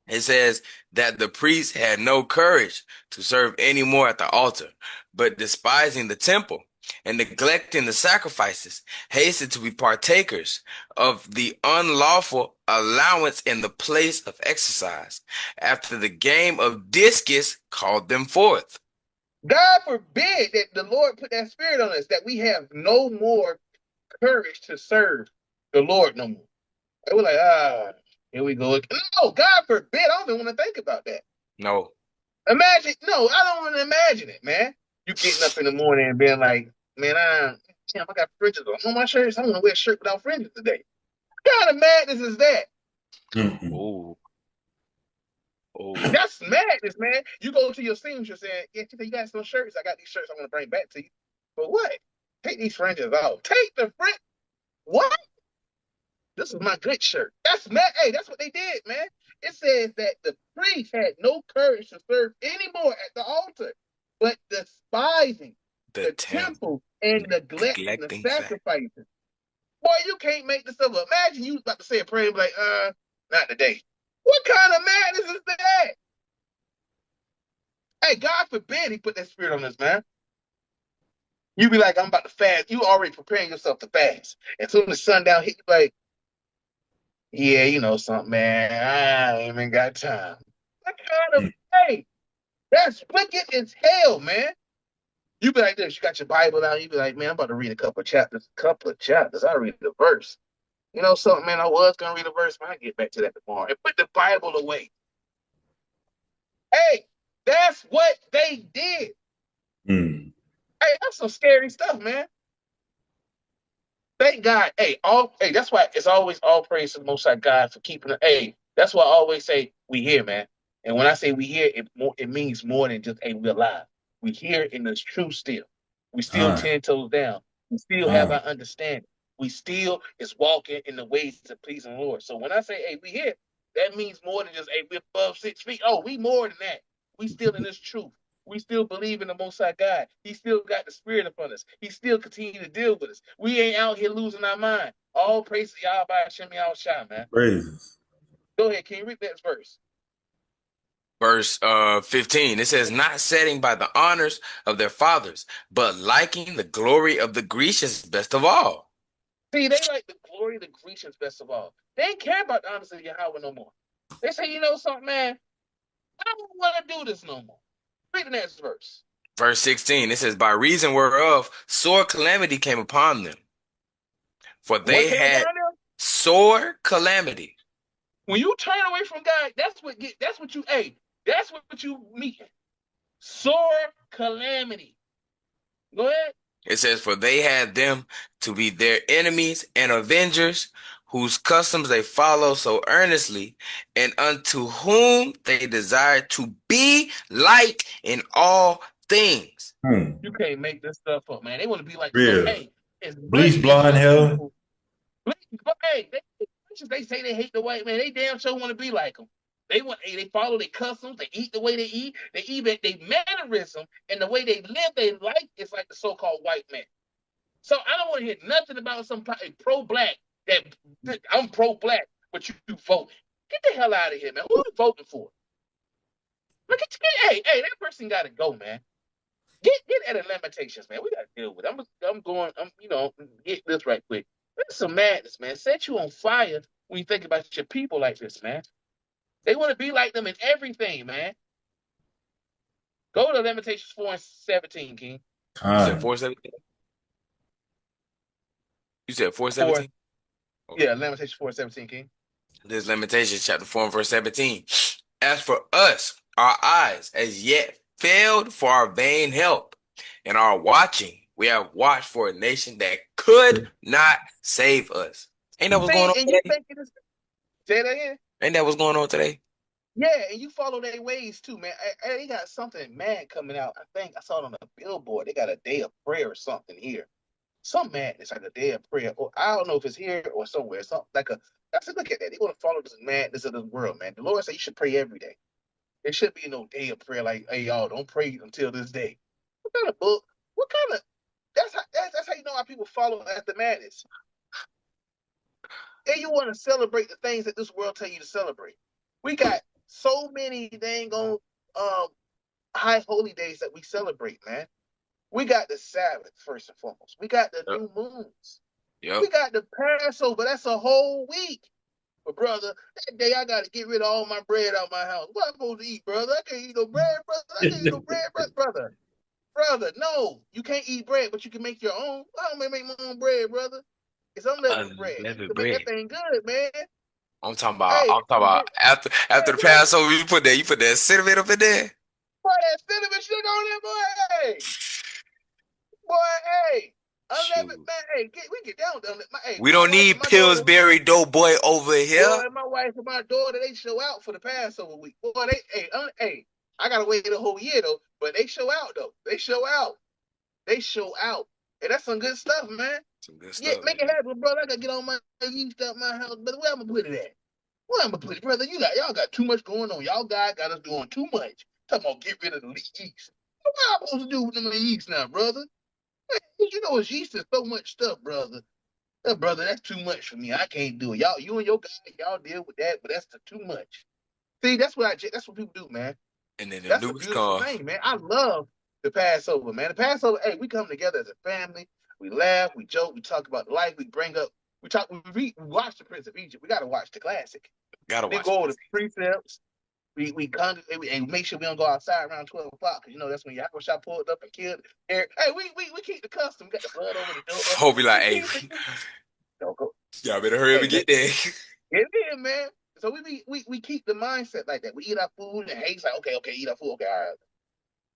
Speaker 6: It says that the priests had no courage to serve any more at the altar, but despising the temple and neglecting the sacrifices, hastened to be partakers of the unlawful allowance in the place of exercise. After the game of discus called them forth.
Speaker 5: God forbid that the Lord put that spirit on us, that we have no more courage to serve the Lord no more. They were like, here we go. No, God forbid. I don't even want to think about that.
Speaker 6: No.
Speaker 5: I don't want to imagine it, man. You getting up in the morning and being like, man, I got fringes on my shirts. I want to wear a shirt without fringes today. What kind of madness is that?
Speaker 6: Oh.
Speaker 5: That's madness, man. You go to your seamstress and yeah, you got some shirts. I got these shirts I want to bring back to you. But what? Take these fringes off. Take the fringe. What? This is my good shirt. That's mad. Hey, that's what they did, man. It says that the priest had no courage to serve anymore at the altar, but despising the temple and neglecting the sacrifices. Boy, you can't make this up. Imagine you about to say a prayer and be like, not today. What kind of madness is that? Hey, God forbid he put that spirit on us, man. You be like, I'm about to fast. You already preparing yourself to fast. As soon as sundown hit, you like, yeah, you know something, man. I ain't even got time. What kind of hey? That's wicked as hell, man. You be like this, you got your Bible out, you be like, man, I'm about to read a couple of chapters. I read the verse. You know something, man, I was gonna read a verse, man. I get back to that tomorrow. And put the Bible away. Hey, that's what they did. Hey, that's some scary stuff, man. Thank God. Hey, that's why it's always all praise to the Most High God for keeping it. Hey, that's why I always say we here, man. And when I say we here, it means more than just hey, we're alive. We here in the truth still. We still 10 toes down. We still have our understanding. We still is walking in the ways to please the Lord. So when I say hey, we here, that means more than just hey, we're above 6 feet. Oh, we more than that. We still in this truth. We still believe in the Most High God. He still got the Spirit upon us. He still continue to deal with us. We ain't out here losing our mind. All praise to y'all by Hashem Shah, man.
Speaker 4: Praises.
Speaker 5: Go ahead, can you read that verse?
Speaker 6: Verse 15, it says, not setting by the honors of their fathers, but liking the glory of the Grecians best of all.
Speaker 5: See, they like the glory of the Grecians best of all. They ain't care about the honors of Yahweh no more. They say, you know something, man? I don't want to do this no more. Read the next verse.
Speaker 6: Verse 16, it says, by reason whereof sore calamity came upon them. For they had sore calamity.
Speaker 5: When you turn away from God, that's what you meet. Sore calamity. Go ahead.
Speaker 6: It says, for they had them to be their enemies and avengers, whose customs they follow so earnestly, and unto whom they desire to be like in all things.
Speaker 5: You can't make this stuff up, man. They want to be like, so,
Speaker 4: Real.
Speaker 5: hey, it's
Speaker 4: Bleach
Speaker 5: blatant
Speaker 4: blonde
Speaker 5: young
Speaker 4: hair.
Speaker 5: people. Hey, they say they hate the white man. They damn sure want to be like them. They follow their customs. They eat the way they eat. They even they mannerism and the way they live their life is like the so-called white man. So I don't want to hear nothing about some pro-black that I'm pro-black, but you voting. Get the hell out of here, man. Who are you voting for? Look at you. Hey, that person got to go, man. Get at the limitations, man. We got to deal with it. Get this right quick. That's some madness, man. Set you on fire when you think about your people like this, man. They want to be like them in everything, man. Go to Limitations 4 and 17, King.
Speaker 6: You said
Speaker 4: Con.
Speaker 6: 417? You said
Speaker 5: 4,
Speaker 6: 417?
Speaker 5: yeah, Limitations 4 and 17, King.
Speaker 6: This Lamentations chapter 4 and verse 17. As for us, our eyes as yet failed for our vain help, and our watching, we have watched for a nation that could not save us. Ain't that what's going
Speaker 5: See,
Speaker 6: on
Speaker 5: and you
Speaker 6: today?
Speaker 5: think it is. Say that again.
Speaker 6: Ain't that what's going on today?
Speaker 5: Yeah, and you follow their ways too, man. They got something mad coming out. I think I saw it on a billboard. They got a day of prayer or something here. Some madness, like a day of prayer. Or I don't know if it's here or somewhere. Something like a. I said, look at that. They want to follow this madness of this world, man. The Lord said you should pray every day. There should be no day of prayer like, hey, y'all, don't pray until this day. What kind of book? What kind of? That's how you know how people follow after madness. And you want to celebrate the things that this world tell you to celebrate. We got so many dang on high holy days that we celebrate, man. We got the Sabbath first and foremost. We got the
Speaker 6: Yep.
Speaker 5: new moons.
Speaker 6: Yep.
Speaker 5: We got the Passover. That's a whole week. But brother, that day I gotta get rid of all my bread out my house. What am I supposed to eat, brother? I can't eat no bread, brother. I can't eat no bread, brother. Brother, no, you can't eat bread, but you can make your own. I don't make my own bread, brother. It's unleavened bread. You
Speaker 6: Unleavened
Speaker 5: can make that
Speaker 6: bread.
Speaker 5: thing good, man.
Speaker 6: I'm talking about.
Speaker 5: Hey,
Speaker 6: I'm talking about after the Passover. You put that cinnamon up in there.
Speaker 5: boy, that cinnamon sugar on there, boy. Boy, hey. Unleavened,
Speaker 6: Shoot.
Speaker 5: man. Hey, we get down with unleavened. Hey,
Speaker 6: We
Speaker 5: my
Speaker 6: don't
Speaker 5: wife and
Speaker 6: need
Speaker 5: my daughter,
Speaker 6: Pillsbury Doughboy over here.
Speaker 5: boy, my wife and my daughter, they show out for the Passover week. Boy, hey, I gotta wait the whole year though, but they show out though. They show out. They show out. And that's some good stuff, man.
Speaker 6: Some good
Speaker 5: Yeah,
Speaker 6: stuff,
Speaker 5: make it
Speaker 6: man.
Speaker 5: happen, brother. I gotta get on my yeast out my house, but where I'm gonna put it at? Where I'm gonna put it, brother? Y'all got too much going on. Y'all got us doing too much. Talking about get rid of the yeast. What am I supposed to do with them yeast now, brother? You know, it's yeast is so much stuff, brother. Brother, that's too much for me. I can't do it. You and your guy, y'all deal with that, but that's too much. See, that's what people do, man.
Speaker 6: And then the
Speaker 5: That's a
Speaker 6: news
Speaker 5: beautiful
Speaker 6: come.
Speaker 5: thing, man. I love the Passover, man. The Passover, hey, we come together as a family. We laugh, we joke, we talk about life. We bring up, we watch the Prince of Egypt. We got to watch the classic.
Speaker 6: Gotta
Speaker 5: Then
Speaker 6: watch
Speaker 5: go over
Speaker 6: it.
Speaker 5: the precepts. We congregate and make sure we don't go outside around 12 o'clock because you know that's when Yahushua pulled up and killed Eric. Hey, we keep the custom. We got the blood over the door.
Speaker 6: Hope be like,
Speaker 5: We
Speaker 6: hey,
Speaker 5: keep the don't go.
Speaker 6: y'all better hurry up
Speaker 5: Hey,
Speaker 6: and get there.
Speaker 5: get in, man. So we keep the mindset like that. We eat our food and Hate's like, okay, eat our food. Okay, all right.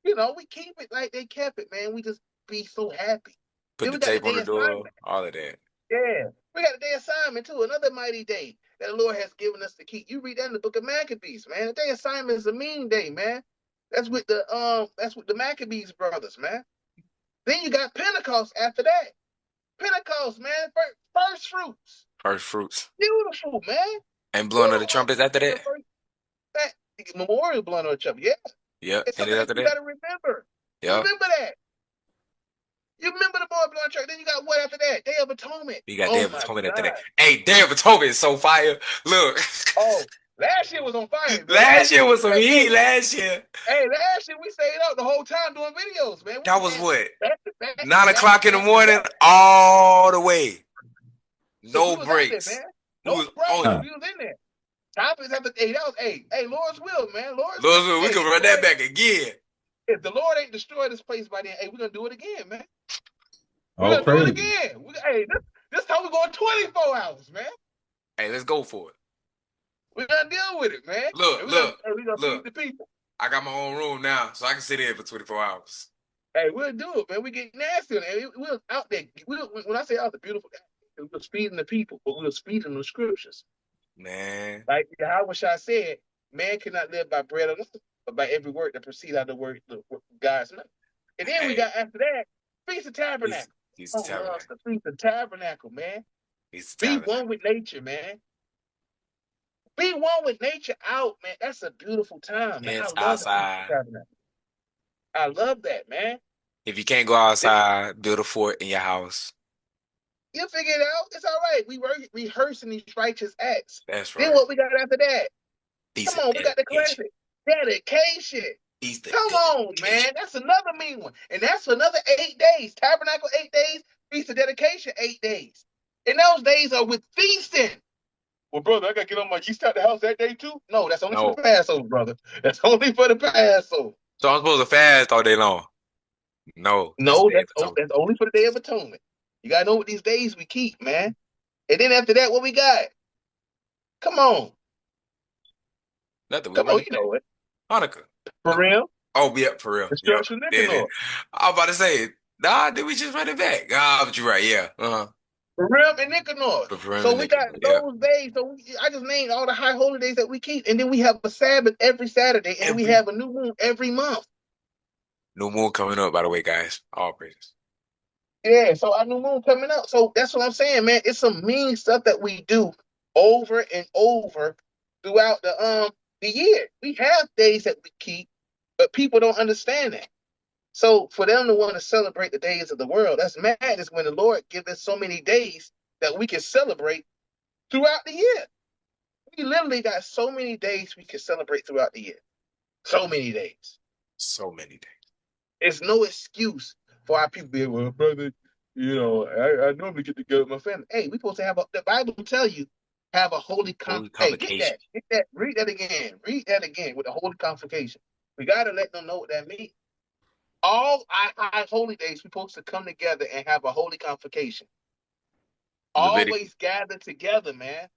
Speaker 5: You know, we keep it like they kept it, man. We just be so happy.
Speaker 6: Put
Speaker 5: Then
Speaker 6: the
Speaker 5: we got the
Speaker 6: tape on
Speaker 5: day
Speaker 6: the door,
Speaker 5: assignment.
Speaker 6: all of that.
Speaker 5: Yeah. We got the day assignment too, another mighty day that the Lord has given us to keep. You read that in the book of Maccabees, man. The day assignment is a mean day, man. That's with the Maccabees brothers, man. Then you got Pentecost after that. Pentecost, man. First fruits.
Speaker 6: First fruits.
Speaker 5: Beautiful, man.
Speaker 6: And
Speaker 5: Who
Speaker 6: blowing of the
Speaker 5: don't want
Speaker 6: trumpets after that.
Speaker 5: that memorial blood on each other? Yeah.
Speaker 6: Yep.
Speaker 5: It's
Speaker 6: And
Speaker 5: something
Speaker 6: then
Speaker 5: that
Speaker 6: after
Speaker 5: you
Speaker 6: that.
Speaker 5: gotta remember.
Speaker 6: Yep.
Speaker 5: Remember that. You remember the boy blowing church. Then you got what after that? Day of Atonement.
Speaker 6: You got Day
Speaker 5: Oh
Speaker 6: of
Speaker 5: my
Speaker 6: Atonement after that.
Speaker 5: God.
Speaker 6: Hey, Day of Atonement is so fire. Look.
Speaker 5: Oh, last year was on fire, bro.
Speaker 6: Last year was some
Speaker 5: Hey,
Speaker 6: heat.
Speaker 5: hey,
Speaker 6: Last year.
Speaker 5: hey, last year we stayed up the whole time doing videos, man.
Speaker 6: That
Speaker 5: We
Speaker 6: was
Speaker 5: had
Speaker 6: what?
Speaker 5: back to back to
Speaker 6: 9
Speaker 5: back to
Speaker 6: o'clock in the
Speaker 5: back to
Speaker 6: morning,
Speaker 5: back.
Speaker 6: all the way.
Speaker 5: So we
Speaker 6: No
Speaker 5: was out there,
Speaker 6: breaks.
Speaker 5: man.
Speaker 6: We
Speaker 5: No
Speaker 6: was on
Speaker 5: breaks.
Speaker 6: it.
Speaker 4: Huh.
Speaker 5: We was in there. Topics after hey, that was hey, Lord's will, man. Lord's will.
Speaker 6: Lord, we
Speaker 5: Hey,
Speaker 6: can run that back again.
Speaker 5: if the Lord ain't destroyed this place by then, hey, we're gonna do it again, man. We're
Speaker 4: All
Speaker 5: gonna do it
Speaker 4: praise.
Speaker 5: again. Hey, this time we're going 24 hours, man.
Speaker 6: Hey, let's go for it.
Speaker 5: We're gonna deal with it, man.
Speaker 6: Look,
Speaker 5: And
Speaker 6: look,
Speaker 5: we gonna feed
Speaker 6: look.
Speaker 5: the people.
Speaker 6: I got my own room now, so I can sit here for 24 hours.
Speaker 5: Hey, we'll do it, man. We get nasty on it. We're out there. When I say out the beautiful, we was feeding the people, but we was feeding the scriptures.
Speaker 6: Man.
Speaker 5: Like Yahushua said, man cannot live by bread alone, but by every word that proceeds out of the word of God's mouth. And then we
Speaker 6: Hey,
Speaker 5: got after that, Feast of
Speaker 6: he's
Speaker 5: Tabernacle.
Speaker 6: he's the
Speaker 5: Oh, loves
Speaker 6: tabernacle.
Speaker 5: the Feast of Tabernacle, man.
Speaker 6: He's the
Speaker 5: Be
Speaker 6: tabernacle.
Speaker 5: one with nature, man. Be one with nature out, man. That's a beautiful time, man. I
Speaker 6: It's
Speaker 5: love the Feast of
Speaker 6: outside.
Speaker 5: Tabernacle. I love that, man.
Speaker 6: If you can't go
Speaker 5: This,
Speaker 6: outside, build a fort in your house.
Speaker 5: you figure it out. It's all right. We were rehearsing these righteous acts.
Speaker 6: That's
Speaker 5: Then
Speaker 6: right.
Speaker 5: what we got after that?
Speaker 6: He's
Speaker 5: Come
Speaker 6: a
Speaker 5: on, we got the
Speaker 6: dedication.
Speaker 5: classic. Dedication.
Speaker 6: He's the
Speaker 5: Come on,
Speaker 6: dedication.
Speaker 5: man. That's another mean one. And that's for another 8 days. Tabernacle 8 days, Feast of Dedication 8 days. And those days are with feasting. Well, brother, I gotta get on my yeast out the house that day too. No, that's only for
Speaker 6: No.
Speaker 5: the Passover, brother. That's only for the Passover.
Speaker 6: So I'm supposed to fast all day long. No, that's
Speaker 5: No,
Speaker 6: Day of Atonement.
Speaker 5: that's only for the Day of Atonement. You gotta know what these days we keep, man. And then after that, what we got? Come on,
Speaker 6: Nothing. We
Speaker 5: come on,
Speaker 6: running
Speaker 5: you
Speaker 6: back.
Speaker 5: know it.
Speaker 6: Destruction.
Speaker 5: For real,
Speaker 6: Oh, yeah, for real. Yeah.
Speaker 5: destruction
Speaker 6: There it is.
Speaker 5: Nicanor.
Speaker 6: I was about to say, nah, did we just run it back? Ah, but you're right. Yeah.
Speaker 5: For real and Nicanor.
Speaker 6: For real,
Speaker 5: So we got
Speaker 6: yeah.
Speaker 5: those days. I just named all the high holy days that we keep, and then we have a Sabbath every Saturday, and then we
Speaker 6: Every
Speaker 5: have a new moon every month.
Speaker 6: new moon coming up, by the way, guys. All praises.
Speaker 5: Yeah, so our new moon coming up. So that's what I'm saying, man. It's some mean stuff that we do over and over throughout the year. We have days that we keep, but people don't understand that. So for them to want to celebrate the days of the world, that's madness when the Lord gives us so many days that we can celebrate throughout the year. We literally got so many days we can celebrate throughout the year. So many days.
Speaker 6: So many days.
Speaker 5: There's no excuse for our people to be, well, brother, I normally get together with my family. Hey, we supposed to have the Bible tell you, have a holy
Speaker 6: Holy
Speaker 5: Hey,
Speaker 6: convocation.
Speaker 5: get that, read that again. Read that again with the holy convocation. We gotta let them know what that means. All our holy days, we're supposed to come together and have a holy convocation.
Speaker 6: Leviticus.
Speaker 5: Always gather together, man.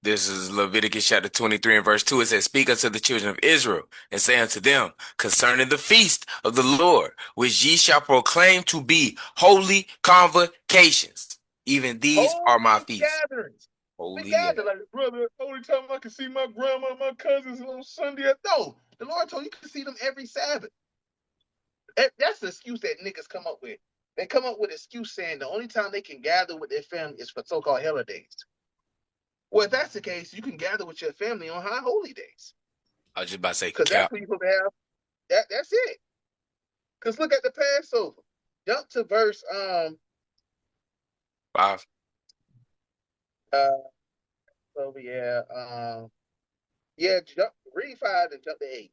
Speaker 6: This is Leviticus chapter 23 and verse 2. It says, Speak unto the children of Israel, and say unto them, concerning the feast of the Lord, which ye shall proclaim to be holy convocations. Even these are my
Speaker 5: Holy
Speaker 6: feasts.
Speaker 5: gatherings. We
Speaker 6: Holy,
Speaker 5: gather like, brother, only time I can see my grandma and my cousins on Sunday. No, the Lord told you can see them every Sabbath. That's the excuse that niggas come up with. They come up with an excuse saying the only time they can gather with their family is for so-called holidays. Well, if that's the case, you can gather with your family on high holy days.
Speaker 6: I was just about to say
Speaker 5: Because that's
Speaker 6: cap.
Speaker 5: what you're supposed to have. That's it. Because look at the Passover. Jump to verse
Speaker 6: 5.
Speaker 5: over read 5 and jump to 8.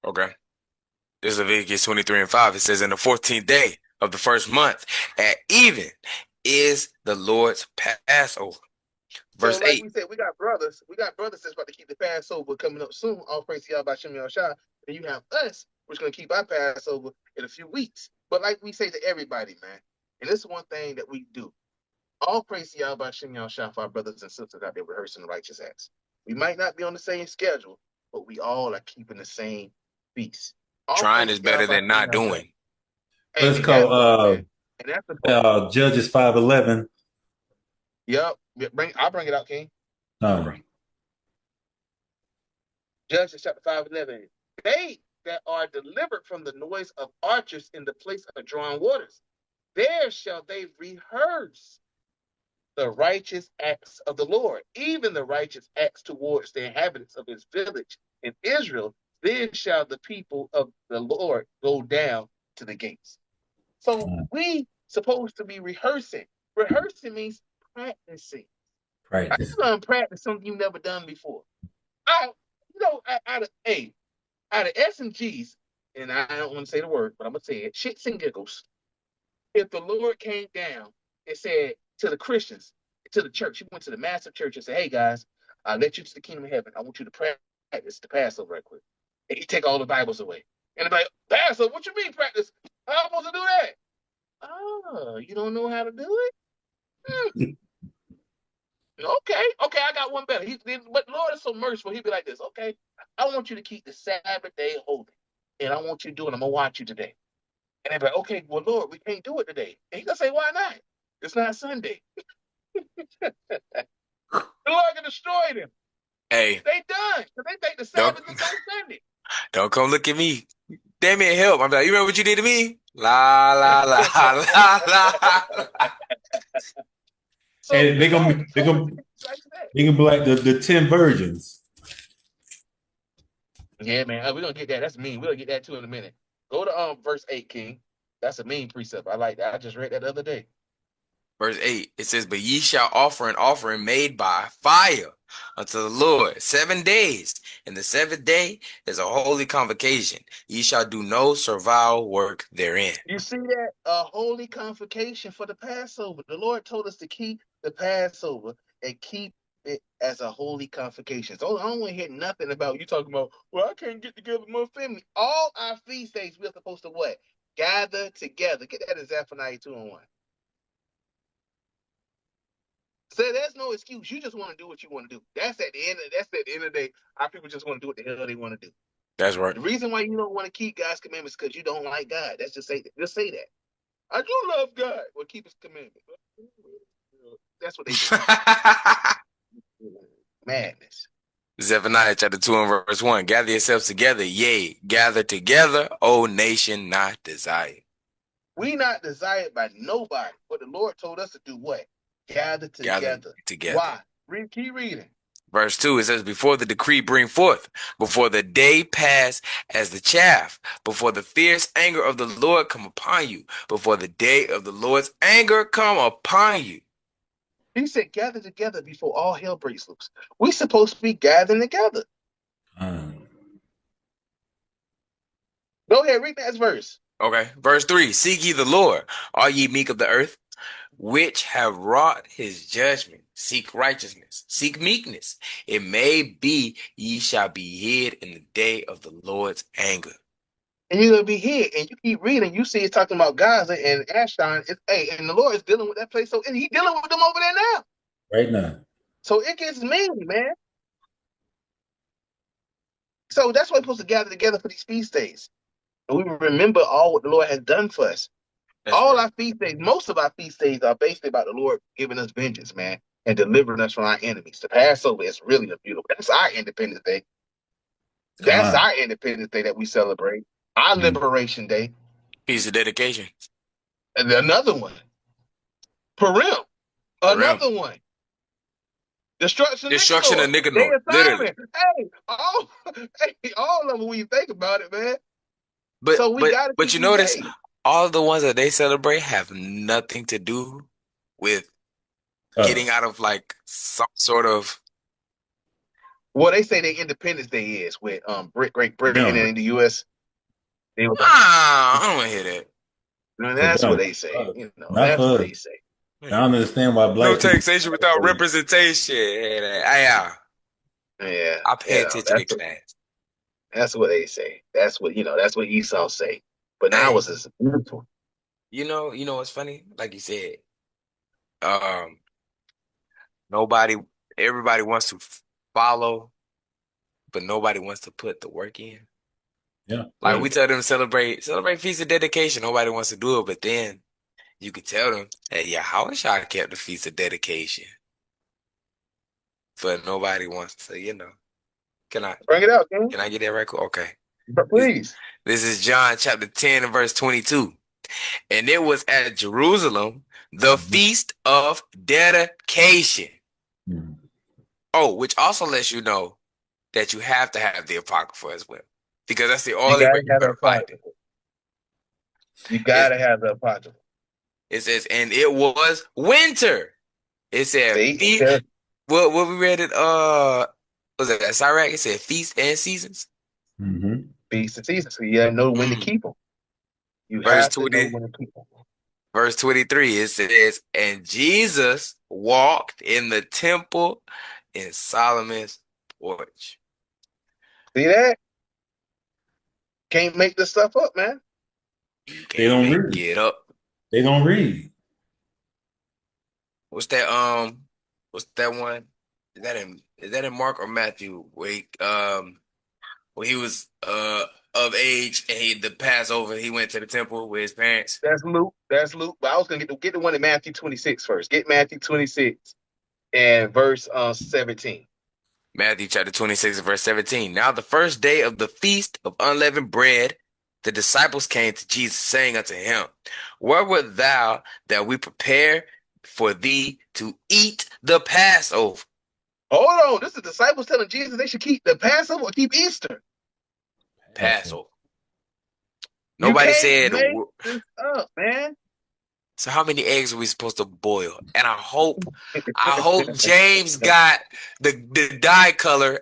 Speaker 6: Okay. This is Leviticus 23 and 5. It says, In the 14th day of the first month at even is the Lord's Passover.
Speaker 5: So,
Speaker 6: Verse
Speaker 5: like
Speaker 6: 8.
Speaker 5: we said, we got brothers that's about to keep the Passover coming up soon. All praise to Yahweh Shem Yahushua. And you have us, which going to keep our Passover in a few weeks. But like we say to everybody, man, and this is one thing that we do. All praise to Yahweh Shem Yahushua for our brothers and sisters out there rehearsing the righteous acts. We might not be on the same schedule, but we all are keeping the same feast. All
Speaker 6: Trying
Speaker 5: praise
Speaker 6: is
Speaker 5: to
Speaker 6: better
Speaker 5: Yahweh
Speaker 6: than
Speaker 5: Shem
Speaker 6: not
Speaker 5: Yahushua.
Speaker 6: doing.
Speaker 5: Hey,
Speaker 4: Let's
Speaker 5: and that part,
Speaker 4: call
Speaker 5: man. And that's the part.
Speaker 4: Judges 5:11.
Speaker 5: Yep. I'll bring it out, King.
Speaker 6: Okay.
Speaker 5: Judges chapter 5:11. They that are delivered from the noise of archers in the place of drawn waters, there shall they rehearse the righteous acts of the Lord, even the righteous acts towards the inhabitants of his village in Israel. Then shall the people of the Lord go down to the gates. So we supposed to be rehearsing. Rehearsing means practicing. I
Speaker 4: Practice.
Speaker 5: learned practice something you've never done before. Out of S and G's, and I don't want to say the word, but I'm gonna say it, shits and giggles. If the Lord came down and said to the Christians, to the church, he went to the massive church and said, "Hey guys, I'll let you to the kingdom of heaven. I want you to practice the Passover right quick." And he take all the Bibles away. And they're like, "Passover, what you mean practice? How am I supposed to do that?" Oh, you don't know how to do it? Hmm. Okay, I got one better. But Lord is so merciful. He'd be like this. Okay, I want you to keep the Sabbath day holy, and I want you to do it. I'm gonna watch you today. And they'd be like, okay, well, Lord, we can't do it today. And he's gonna say, why not? It's not Sunday. The Lord can destroy them.
Speaker 6: Hey,
Speaker 5: They done. Because they think the
Speaker 6: don't
Speaker 5: Sabbath is on Sunday.
Speaker 6: don't come look at me. Damien, help. I'm like, you remember what you did to me? La la la la la.
Speaker 5: So
Speaker 4: And
Speaker 5: the Lord
Speaker 4: they
Speaker 5: told us
Speaker 4: gonna
Speaker 5: to get like that.
Speaker 4: they gonna be like the 10 virgins.
Speaker 5: Yeah, man. We're gonna get that. That's mean. We'll get that too in a minute. Go to verse 8, King. That's a mean precept. I like that. I just read that the other day.
Speaker 6: Verse 8, it says, but ye shall offer an offering made by fire unto the Lord 7 days, and the seventh day is a holy convocation. Ye shall do no servile work therein.
Speaker 5: You see that? A holy convocation for the Passover. The Lord told us to keep the Passover and keep it as a holy convocation. So I don't want to hear nothing about you talking about, well, I can't get together with my family. All our feast days, we're supposed to what? Gather together. Get that in Zephaniah 2 and 1. So there's no excuse. You just want to do what you want to do. That's at the end of the day. Our people just want to do what the hell they want to do.
Speaker 6: That's right.
Speaker 5: The reason why you don't want to keep God's commandments is because you don't like God. That's just say that. Just say that. I do love God. Well, keep his commandments. That's what they do. Madness.
Speaker 6: Zephaniah chapter 2 and verse 1. Gather yourselves together, yea, gather together, O nation not desired.
Speaker 5: We not desired by nobody, but the Lord told us to do what? Gather
Speaker 6: Gather
Speaker 5: together.
Speaker 6: together.
Speaker 5: Why? Keep reading.
Speaker 6: Verse 2, it says, before the decree bring forth, before the day pass as the chaff, before the fierce anger of the Lord come upon you, before the day of the Lord's anger come upon you.
Speaker 5: He said, gather together before all hell breaks loose. We supposed to be gathering together. Go ahead, read that verse.
Speaker 6: Okay. Verse 3, seek ye the Lord, all ye meek of the earth, which have wrought his judgment. Seek righteousness, seek meekness. It may be ye shall be hid in the day of the Lord's anger.
Speaker 5: And you're gonna be here, and you keep reading. You see, it's talking about Gaza and Ashdod. Hey, and the Lord is dealing with that place. So, and He's dealing with them over there now.
Speaker 4: Right now.
Speaker 5: So it gets mean, man. So that's why we're supposed to gather together for these feast days, and we remember all what the Lord has done for us.
Speaker 6: That's
Speaker 5: All
Speaker 6: right.
Speaker 5: our feast days, most of our feast days are basically about the Lord giving us vengeance, man, and delivering us from our enemies. The Passover is really a beautiful. That's our Independence Day. That's our Independence Day that we celebrate. Our Liberation Day.
Speaker 6: Piece of dedication.
Speaker 5: And another one. Purim.
Speaker 6: For real.
Speaker 5: Another one. Destruction of
Speaker 6: Destruction of
Speaker 5: Nicanor. Day
Speaker 6: Nicanor.
Speaker 5: of
Speaker 6: Literally.
Speaker 5: Simon. All of them when you think about it, man.
Speaker 6: But
Speaker 5: So we
Speaker 6: but
Speaker 5: got to
Speaker 6: but
Speaker 5: keep
Speaker 6: you
Speaker 5: these
Speaker 6: notice
Speaker 5: days.
Speaker 6: all the ones that they celebrate have nothing to do with getting out of like some sort of
Speaker 5: Well, they say their Independence Day is with Great Britain
Speaker 4: Them.
Speaker 5: and the U.S. They were,
Speaker 6: I don't want to hear that.
Speaker 4: For
Speaker 5: that's what
Speaker 4: them.
Speaker 5: they say.
Speaker 4: Not
Speaker 5: That's what
Speaker 4: for us.
Speaker 5: they say.
Speaker 4: I don't understand why
Speaker 6: No
Speaker 4: black people.
Speaker 6: taxation without representation. Yeah,
Speaker 5: Yeah,
Speaker 6: I pay attention in class.
Speaker 5: that's what they say. That's what That's what Esau say. But now
Speaker 6: Hey,
Speaker 5: it's beautiful.
Speaker 6: you know what's funny? Like you said, um, nobody, everybody wants to follow, but nobody wants to put the work in.
Speaker 4: Yeah.
Speaker 6: Like we tell them celebrate feast of dedication. Nobody wants to do it, but then you could tell them, hey, yeah, how wish I kept the feast of dedication, but nobody wants to. Can I
Speaker 5: Bring it out, King.
Speaker 6: can I get that right quick? Okay.
Speaker 5: But
Speaker 6: This,
Speaker 5: please.
Speaker 6: this is John chapter 10 and verse 22. And it was at Jerusalem, the feast of dedication. Oh, which also lets you know that you have to have the Apocrypha as well. Because that's the
Speaker 5: You
Speaker 6: only way
Speaker 5: gotta
Speaker 6: you're
Speaker 5: have the
Speaker 6: going to find it.
Speaker 5: apocrypha. You
Speaker 6: It,
Speaker 5: gotta have the apocrypha.
Speaker 6: it says, and it was winter. It said,
Speaker 5: See,
Speaker 6: feast. What we read it, was it Sirach? It said feast and seasons.
Speaker 5: feast and season. So you gotta know when to
Speaker 6: Mm.
Speaker 5: keep them. You
Speaker 6: Verse
Speaker 5: have to know
Speaker 6: 20,
Speaker 5: when to keep them.
Speaker 6: verse 23, it says, and Jesus walked in the temple in Solomon's porch.
Speaker 5: See that? Can't make this stuff up, man.
Speaker 6: You
Speaker 4: They
Speaker 6: can't
Speaker 4: don't
Speaker 6: make
Speaker 4: read.
Speaker 6: it up.
Speaker 4: They don't read.
Speaker 6: What's that? What's that one? Is that in Mark or Matthew? When he was of age and the Passover, he went to the temple with his parents.
Speaker 5: That's Luke. That's Luke. But I was gonna get the one in Matthew 26 first. Get Matthew 26 and verse 17.
Speaker 6: Matthew chapter 26 verse 17. Now the first day of the feast of unleavened bread, the disciples came to Jesus, saying unto him, where wert thou that we prepare for thee to eat the Passover?
Speaker 5: Hold on. This is the disciples telling Jesus they should keep the Passover or keep Easter.
Speaker 6: Passover.
Speaker 5: You
Speaker 6: Nobody
Speaker 5: can't
Speaker 6: said.
Speaker 5: make this up, man.
Speaker 6: So how many eggs are we supposed to boil? And I hope James got the dye color.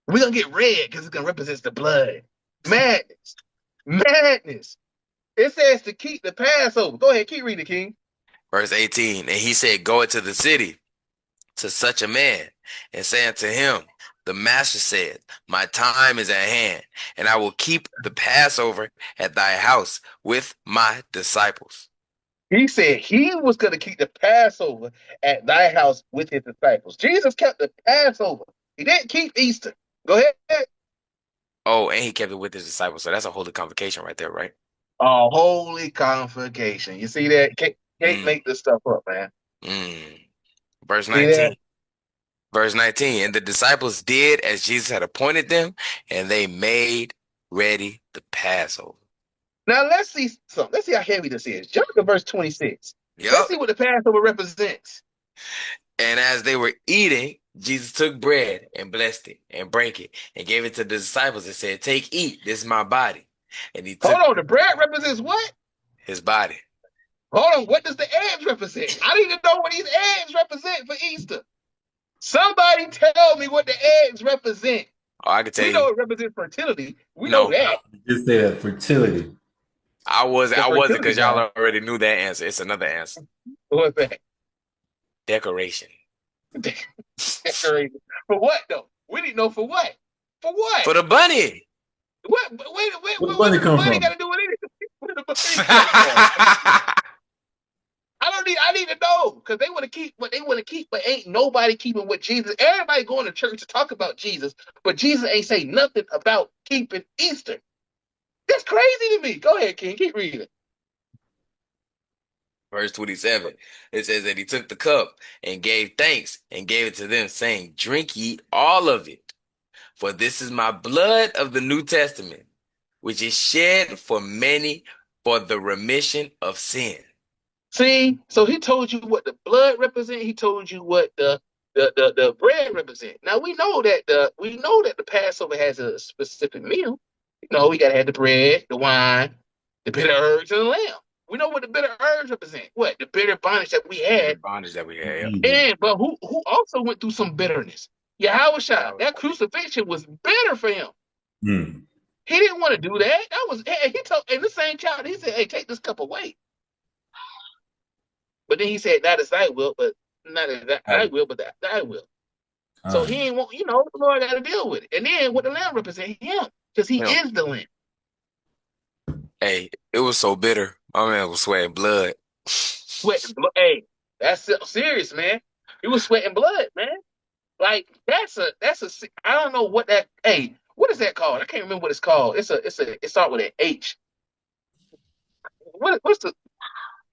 Speaker 5: We're going to get red because it's going to represent the blood. Madness. Madness. It says to keep the Passover. Go ahead, keep reading, King.
Speaker 6: Verse 18. And he said, go into the city to such a man and say unto him, the master said, my time is at hand, and I will keep the Passover at thy house with my disciples.
Speaker 5: He said he was going to keep the Passover at thy house with his disciples. Jesus kept the Passover. He didn't keep Easter. Go ahead.
Speaker 6: Oh, and he kept it with his disciples. So that's a holy convocation right there, right?
Speaker 5: A holy convocation. You see that? Can't make this stuff up, man.
Speaker 6: Verse
Speaker 5: See
Speaker 6: 19.
Speaker 5: that?
Speaker 6: Verse 19. And the disciples did as Jesus had appointed them, and they made ready the Passover.
Speaker 5: Now let's see something. Let's see how heavy this is. Jump to verse 26.
Speaker 6: Yep.
Speaker 5: Let's see what the Passover represents.
Speaker 6: And as they were eating, Jesus took bread and blessed it and brake it and gave it to the disciples and said, take, eat, this is my body. And he took
Speaker 5: Hold on, the bread represents what?
Speaker 6: his body.
Speaker 5: Hold on, what does the eggs represent? I don't even know what these eggs represent for Easter. Somebody tell me what the eggs represent.
Speaker 6: Oh, I can tell
Speaker 5: We
Speaker 6: you.
Speaker 5: know it represents fertility. We know that.
Speaker 4: Just say that fertility.
Speaker 6: I wasn't because y'all
Speaker 5: God.
Speaker 6: already knew that answer. It's another answer.
Speaker 5: What's that?
Speaker 6: Decoration.
Speaker 5: Decoration. For what though? We didn't know for what. For what?
Speaker 6: For the bunny.
Speaker 5: What? Wait,
Speaker 4: Where the bunny come from?
Speaker 5: got to do with anything? Where the bunny come from? I need to know because they want to keep what they want to keep, but ain't nobody keeping what Jesus. Everybody going to church to talk about Jesus, but Jesus ain't say nothing about keeping Easter. That's crazy to me. Go ahead, King. Keep reading.
Speaker 6: Verse 27. It says that he took the cup and gave thanks and gave it to them, saying, drink ye all of it, for this is my blood of the New Testament, which is shed for many for the remission of sin.
Speaker 5: See, so he told you what the blood represent. He told you what the bread represent. Now we know that the Passover has a specific meal. You know, we gotta have the bread, the wine, the bitter herbs, and the lamb. We know what the bitter herbs represent. What the bitter bondage that we had. And but who also went through some bitterness? Yahushua. That crucifixion was bitter for him. He didn't want to do that. That was he told in the same chapter. He said, "Hey, take this cup away." But then he said, "Not as thy will, but not as thy will, but thy will." So he ain't want, the Lord got to deal with it. And then what the lamb represent him, because he is the lamb.
Speaker 6: Hey, it was so bitter. My man was sweating blood.
Speaker 5: Sweating blood. Hey, that's serious, man. He was sweating blood, man. Like that's a. I don't know what that. Hey, what is that called? I can't remember what it's called. It starts with an H. What's the?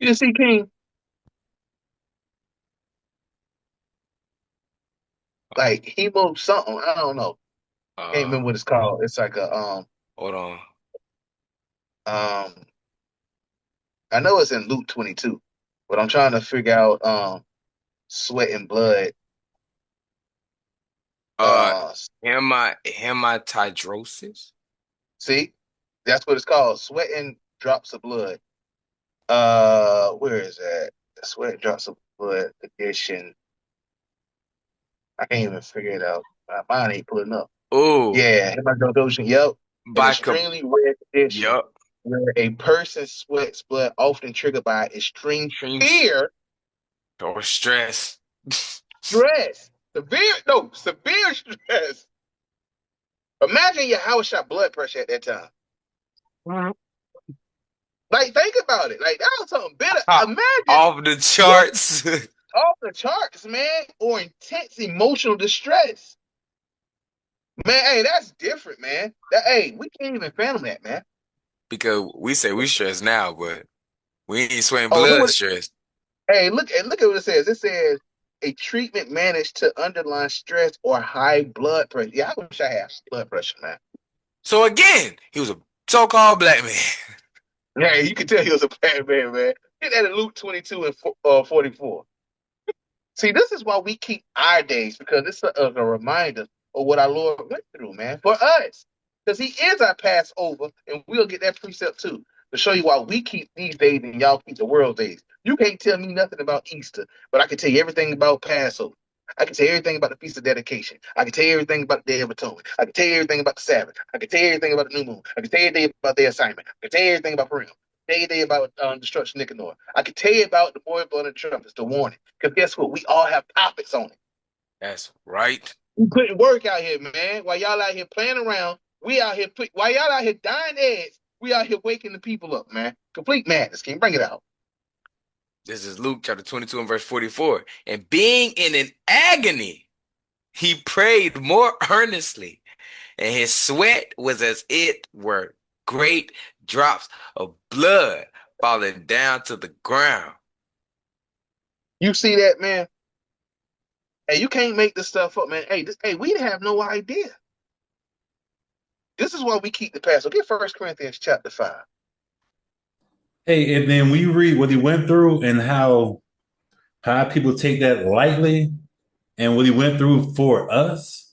Speaker 5: You see, King? Like hemo something. I don't know. Can't remember what it's called. It's like a
Speaker 6: Hold on.
Speaker 5: I know it's in Luke 22, but I'm trying to figure out sweat and blood.
Speaker 6: Hematidrosis.
Speaker 5: See, that's what it's called. Sweat and drops of blood. Where is that? Sweat drops of blood edition. I can't even figure it out. Mine ain't pulling up.
Speaker 6: Oh,
Speaker 5: yeah, hematidrosis. Yep, an extremely rare condition.
Speaker 6: Yep.
Speaker 5: Where a person sweats blood, often triggered by extreme fear
Speaker 6: or stress.
Speaker 5: Stress. Severe stress. Imagine your house shot blood pressure at that time. Like, think about it. Like, that was something bitter. Imagine.
Speaker 6: Off the charts.
Speaker 5: Off the charts, man. Or intense emotional distress. Man, hey, that's different, man. Hey, we can't even fathom that, man.
Speaker 6: Because we say we stressed now, but we ain't sweating blood stress.
Speaker 5: Hey, look at what it says. It says a treatment managed to underline stress or high blood pressure. Yeah, I wish I had blood pressure, man.
Speaker 6: So again, he was a so-called black man.
Speaker 5: Yeah, you can tell he was a bad man, man. Get that in Luke 22 and 44. See, this is why we keep our days, because it's a reminder of what our Lord went through, man, for us. Because he is our Passover, and we'll get that precept too, to show you why we keep these days and y'all keep the world days. You can't tell me nothing about Easter, but I can tell you everything about Passover. I can tell you everything about the Feast of Dedication. I can tell you everything about the Day of Atonement. I can tell you everything about the Sabbath. I can tell you everything about the new moon. I can tell you everything about their assignment. I can tell you everything about Purim. I can tell you everything about destruction Nicanor. I can tell you about the boy blood and trumpets, the warning. Because guess what? We all have topics on it.
Speaker 6: That's right.
Speaker 5: We putting work out here, man. While y'all out here playing around, we out here while y'all out here dying eggs, we out here waking the people up, man. Complete madness. Can you bring it out?
Speaker 6: This is Luke chapter 22 and verse 44. And being in an agony, he prayed more earnestly, and his sweat was as it were great drops of blood falling down to the ground.
Speaker 5: You see that, man? Hey, you can't make this stuff up, man. Hey, we have no idea. This is why we keep the Passover. Get 1 Corinthians chapter 5.
Speaker 4: Hey, and then we read what he went through and how people take that lightly and what he went through for us.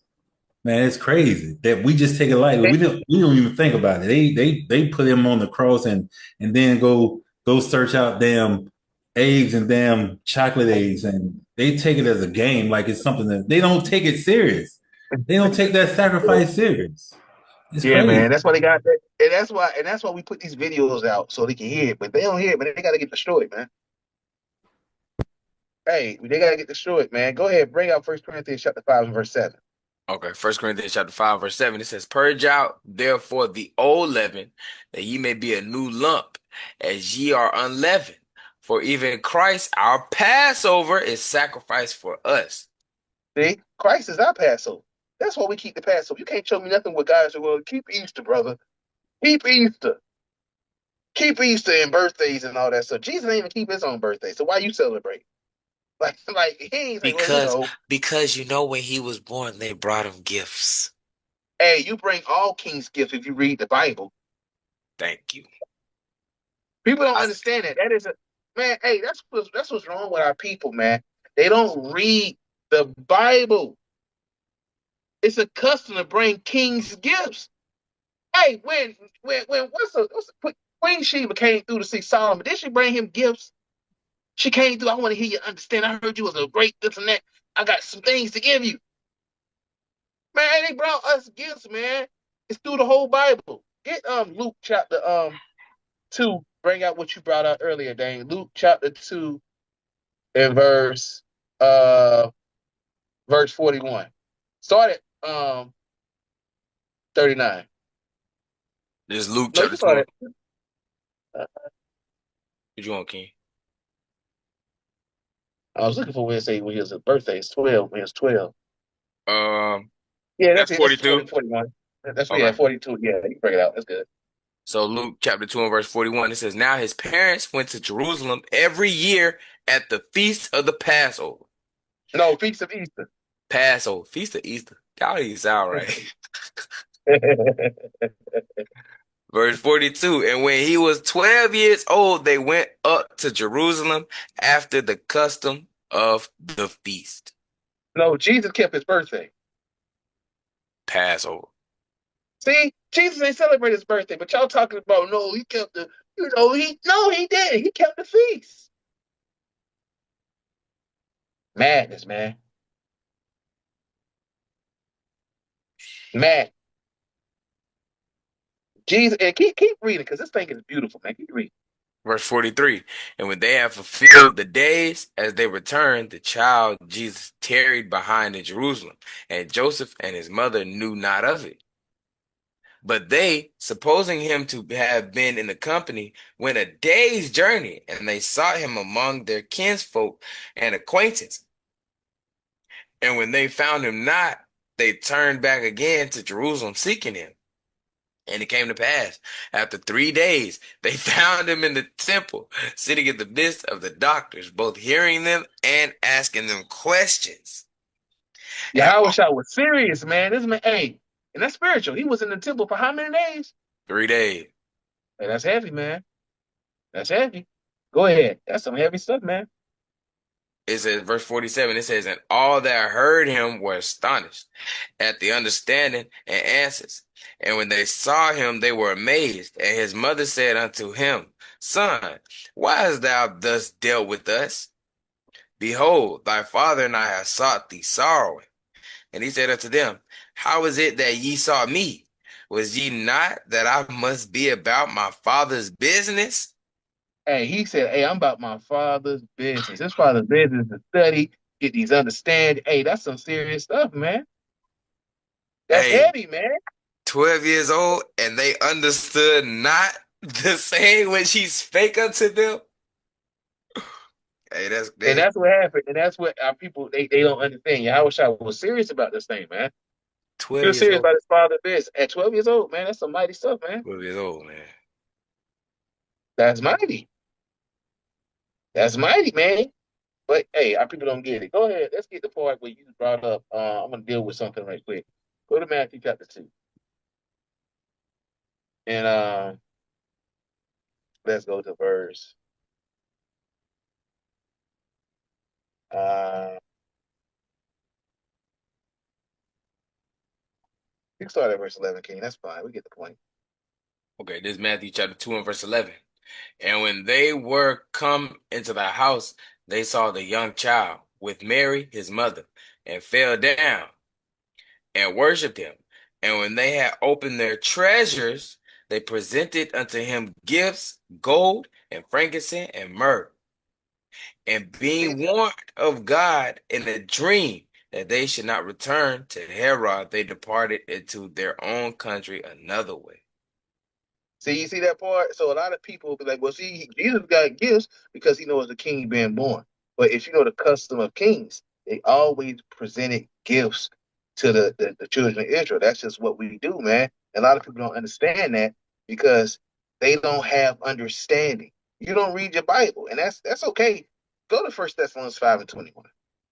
Speaker 4: Man, it's crazy that we just take it lightly. We don't even think about it. They put him on the cross and then go search out damn eggs and damn chocolate eggs, and they take it as a game, like it's something that they don't take it serious. They don't take that sacrifice serious. It's
Speaker 5: Yeah,
Speaker 4: crazy.
Speaker 5: man. That's why they got that. And that's why we put these videos out so they can hear it. But they don't hear it, but they gotta get destroyed, man. Hey, they gotta get destroyed, man. Go ahead, bring out 1 Corinthians chapter 5 and verse 7.
Speaker 6: Okay, 1 Corinthians chapter 5, verse 7, it says, Purge out therefore the old leaven, that ye may be a new lump, as ye are unleavened. For even Christ, our Passover, is sacrificed for us.
Speaker 5: See, Christ is our Passover. That's why we keep the Passover. You can't show me nothing with guys who will keep Easter, brother. Keep Easter. Keep Easter and birthdays and all that stuff. Jesus ain't even keep his own birthday. So why you celebrate? Like he ain't say, well,
Speaker 6: Because when he was born, they brought him gifts.
Speaker 5: hey, you bring all king's gifts if you read the Bible.
Speaker 6: Thank you.
Speaker 5: People don't understand that. That is a man. Hey, that's what's wrong with our people, man. They don't read the Bible. It's a custom to bring king's gifts. Hey, when Queen Sheba came through to see Solomon, did she bring him gifts? She came through. I want to hear you understand. I heard you was a great this and that. I got some things to give you. Man, they brought us gifts, man. It's through the whole Bible. Get Luke chapter 2. Bring out what you brought out earlier, Dane. Luke chapter 2 and verse 41. Start at 39.
Speaker 6: This is Luke
Speaker 5: No, you
Speaker 6: chapter
Speaker 5: start
Speaker 6: 2.
Speaker 5: at
Speaker 6: What you want, King?
Speaker 5: I was looking for where it say when his birthday is 12. When it's 12. Yeah, that's
Speaker 6: That's
Speaker 5: it. That's
Speaker 6: 42.
Speaker 5: 40, 41. That's
Speaker 6: Okay.
Speaker 5: 42. Yeah, you can bring it out. That's good.
Speaker 6: So Luke chapter 2 and verse 41, it says, Now his parents went to Jerusalem every year at the feast of the Passover.
Speaker 5: No, Feast of Easter.
Speaker 6: Passover, feast of Easter. Y'all even sound right. Verse 42, and when he was 12 years old, they went up to Jerusalem after the custom of the feast.
Speaker 5: No, Jesus kept his birthday.
Speaker 6: Passover.
Speaker 5: See, Jesus ain't celebrate his birthday, but y'all talking about no, he kept he did. He kept the feast. Madness, man. Mad. Jesus, and keep reading because this thing is beautiful, man. Keep reading.
Speaker 6: Verse 43, and when they had fulfilled the days as they returned, the child Jesus tarried behind in Jerusalem, and Joseph and his mother knew not of it. But they, supposing him to have been in the company, went a day's journey, and they sought him among their kinsfolk and acquaintance. And when they found him not, they turned back again to Jerusalem seeking him. And it came to pass, after 3 days, they found him in the temple, sitting in the midst of the doctors, both hearing them and asking them questions. And
Speaker 5: Yahweh Shah was serious, man. This man, hey, And that's spiritual. He was in the temple for how many days?
Speaker 6: 3 days.
Speaker 5: Hey, that's heavy, man. That's heavy. Go ahead. That's some heavy stuff, man.
Speaker 6: It says, verse 47, it says, and all that heard him were astonished at the understanding and answers. And when they saw him, they were amazed. And his mother said unto him, Son, why hast thou thus dealt with us? Behold, thy father and I have sought thee sorrowing. And he said unto them, How is it that ye sought me? Was ye not that I must be about my father's business?
Speaker 5: Hey, he said, hey, I'm about my father's business. His father's business is to study, get these understand. Hey, that's some serious stuff, man. That's
Speaker 6: Hey,
Speaker 5: heavy, man.
Speaker 6: 12 years old, and they understood not the saying when she spake unto them. Hey, that's
Speaker 5: And
Speaker 6: they
Speaker 5: that's what happened. And that's what our people they don't understand. Yahweh Shai was serious about this thing, man. He
Speaker 6: 12
Speaker 5: was
Speaker 6: years
Speaker 5: serious
Speaker 6: old.
Speaker 5: about his father's business. At 12 years old, man, that's some mighty stuff, man.
Speaker 6: 12 years old, man.
Speaker 5: That's mighty. That's mighty, man. But hey, our people don't get it. Go ahead. Let's get the part where you brought up. I'm gonna deal with something right quick. Go to Matthew chapter 2. And let's go to verse. Uh you can start at verse 11, King. That's fine. We get the point.
Speaker 6: Okay, this is Matthew chapter 2 and verse 11. And when they were come into the house, they saw the young child with Mary, his mother, and fell down and worshipped him. And when they had opened their treasures, they presented unto him gifts, gold, and frankincense, and myrrh. And
Speaker 5: See,
Speaker 6: being warned of God in a dream that they should not return to Herod, they departed into their own country another way.
Speaker 5: see, you see that part? So a lot of people will be like, well, see, Jesus got gifts because he knows the king being born. But if you know the custom of kings, they always presented gifts to the children of Israel. That's just what we do, man. And a lot of people don't understand that because they don't have understanding. You don't read your Bible, and that's okay. Go to First Thessalonians 5 and 21.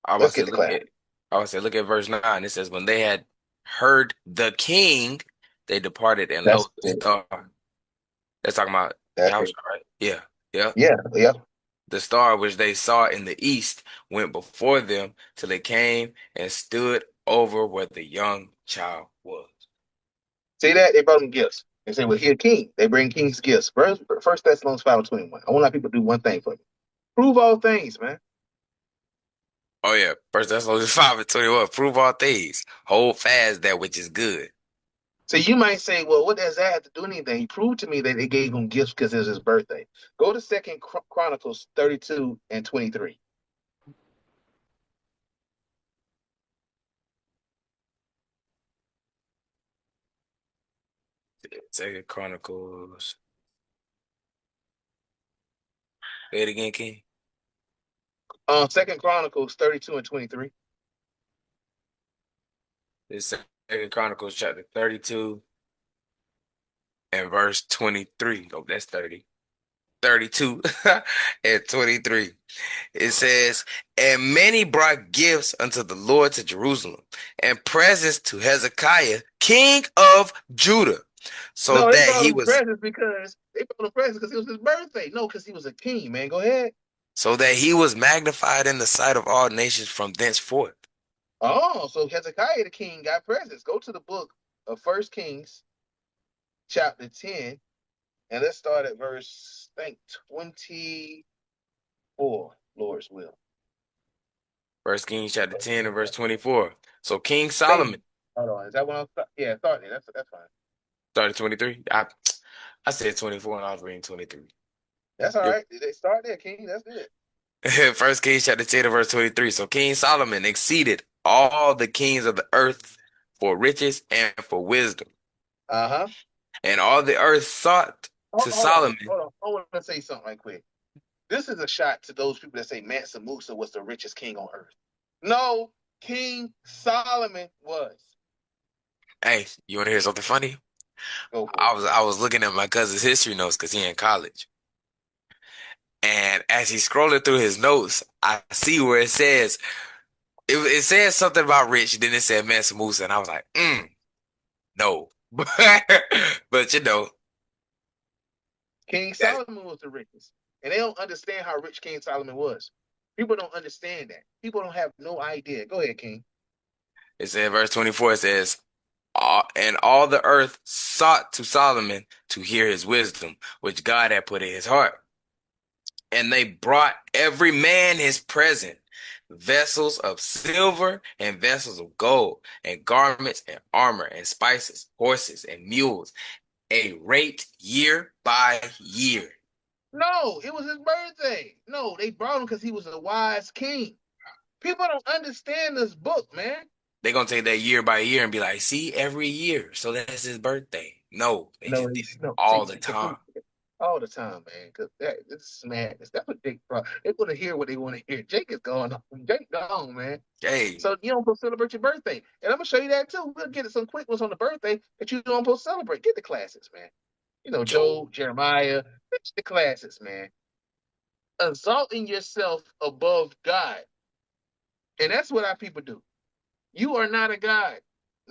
Speaker 6: I
Speaker 5: Let's
Speaker 6: was
Speaker 5: get
Speaker 6: say,
Speaker 5: the
Speaker 6: look
Speaker 5: class.
Speaker 6: at, I would say, look at verse 9. It says, when they had heard the king, they departed, and
Speaker 5: That's
Speaker 6: lo, the star. That's talking about
Speaker 5: that's
Speaker 6: Yahusha,
Speaker 5: it.
Speaker 6: right? Yeah, yeah.
Speaker 5: Yeah, yeah.
Speaker 6: The star which they saw in the east went before them till they came and stood over where the young child was.
Speaker 5: See that? They brought him gifts. They say, well, he a king. They bring kings gifts. First Thessalonians 5 and 21. I want to let people do one thing for me. Prove all things, man.
Speaker 6: Oh yeah, First Thessalonians 5 and 21. Prove all things. Hold fast that which is good.
Speaker 5: So you might say, well, what does that have to do with anything? He proved to me that they gave him gifts because it was his birthday. Go to Second Chronicles 32 and 23.
Speaker 6: Second Chronicles. Say it again, King.
Speaker 5: Second Chronicles 32 and 23.
Speaker 6: It's Second Chronicles chapter 32 and verse 23. Oh, that's 30. 32 and 23. It says, and many brought gifts unto the Lord to Jerusalem, and presents to Hezekiah, king of Judah, so
Speaker 5: No, they
Speaker 6: that
Speaker 5: brought
Speaker 6: he
Speaker 5: him
Speaker 6: was
Speaker 5: presents because it was his birthday. No, because he was a king, man. Go ahead.
Speaker 6: so that he was magnified in the sight of all nations from thenceforth.
Speaker 5: Oh, so Hezekiah the king got presents. Go to the book of First Kings, chapter 10, and let's start at verse, I think, 24, Lord's will.
Speaker 6: First Kings chapter 10 and verse 24. So King
Speaker 5: Maybe.
Speaker 6: Solomon
Speaker 5: Hold on. Is that one? Yeah, start there. That's fine.
Speaker 6: started 23. I said 24 and I was reading 23.
Speaker 5: That's all
Speaker 6: Yep.
Speaker 5: right. They start there, King. That's good.
Speaker 6: First Kings chapter 10 and verse 23. So King Solomon exceeded all the kings of the earth for riches and for wisdom.
Speaker 5: Uh-huh.
Speaker 6: And all the earth sought
Speaker 5: Hold,
Speaker 6: to
Speaker 5: hold on.
Speaker 6: Solomon.
Speaker 5: Hold on. I want to say something right quick. This is a shot to those people that say Mansa Musa was the richest king on earth. No, King Solomon was.
Speaker 6: Hey, you want to hear something funny?
Speaker 5: Go for
Speaker 6: I
Speaker 5: it.
Speaker 6: was I was looking at my cousin's history notes because he in college. And as he's scrolling through his notes, I see where it says something about rich, then it said Mansa Musa, and I was like, No, but you know
Speaker 5: King
Speaker 6: that
Speaker 5: Solomon was the richest. And they don't understand how rich King Solomon was. People don't understand that. People don't have no idea. Go ahead, King.
Speaker 6: it said verse 24. It says, and all the earth sought to Solomon to hear his wisdom, which God had put in his heart. And they brought every man his present, vessels of silver and vessels of gold, and garments and armor and spices, horses and mules, a rate year by year.
Speaker 5: No, it was his birthday. No, they brought him because he was a wise king. People don't understand this book, man.
Speaker 6: They're gonna take that year by year and be like, see, every year. So that's his birthday. No, they
Speaker 5: No,
Speaker 6: just did it
Speaker 5: no.
Speaker 6: all the time.
Speaker 5: All the time, man. Because this is madness. That's what Jake brought. They want to hear what they want to hear. Jake is going on. Jake gone, man.
Speaker 6: Hey,
Speaker 5: So you don't supposed to celebrate your birthday. And I'm gonna show you that too. We'll get some quick ones on the birthday that you don't supposed to celebrate. Get the classics, man. You know,
Speaker 6: Joe.
Speaker 5: Job, Jeremiah, fix the classics, man. Exalting yourself above God. And that's what our people do. You are not a God.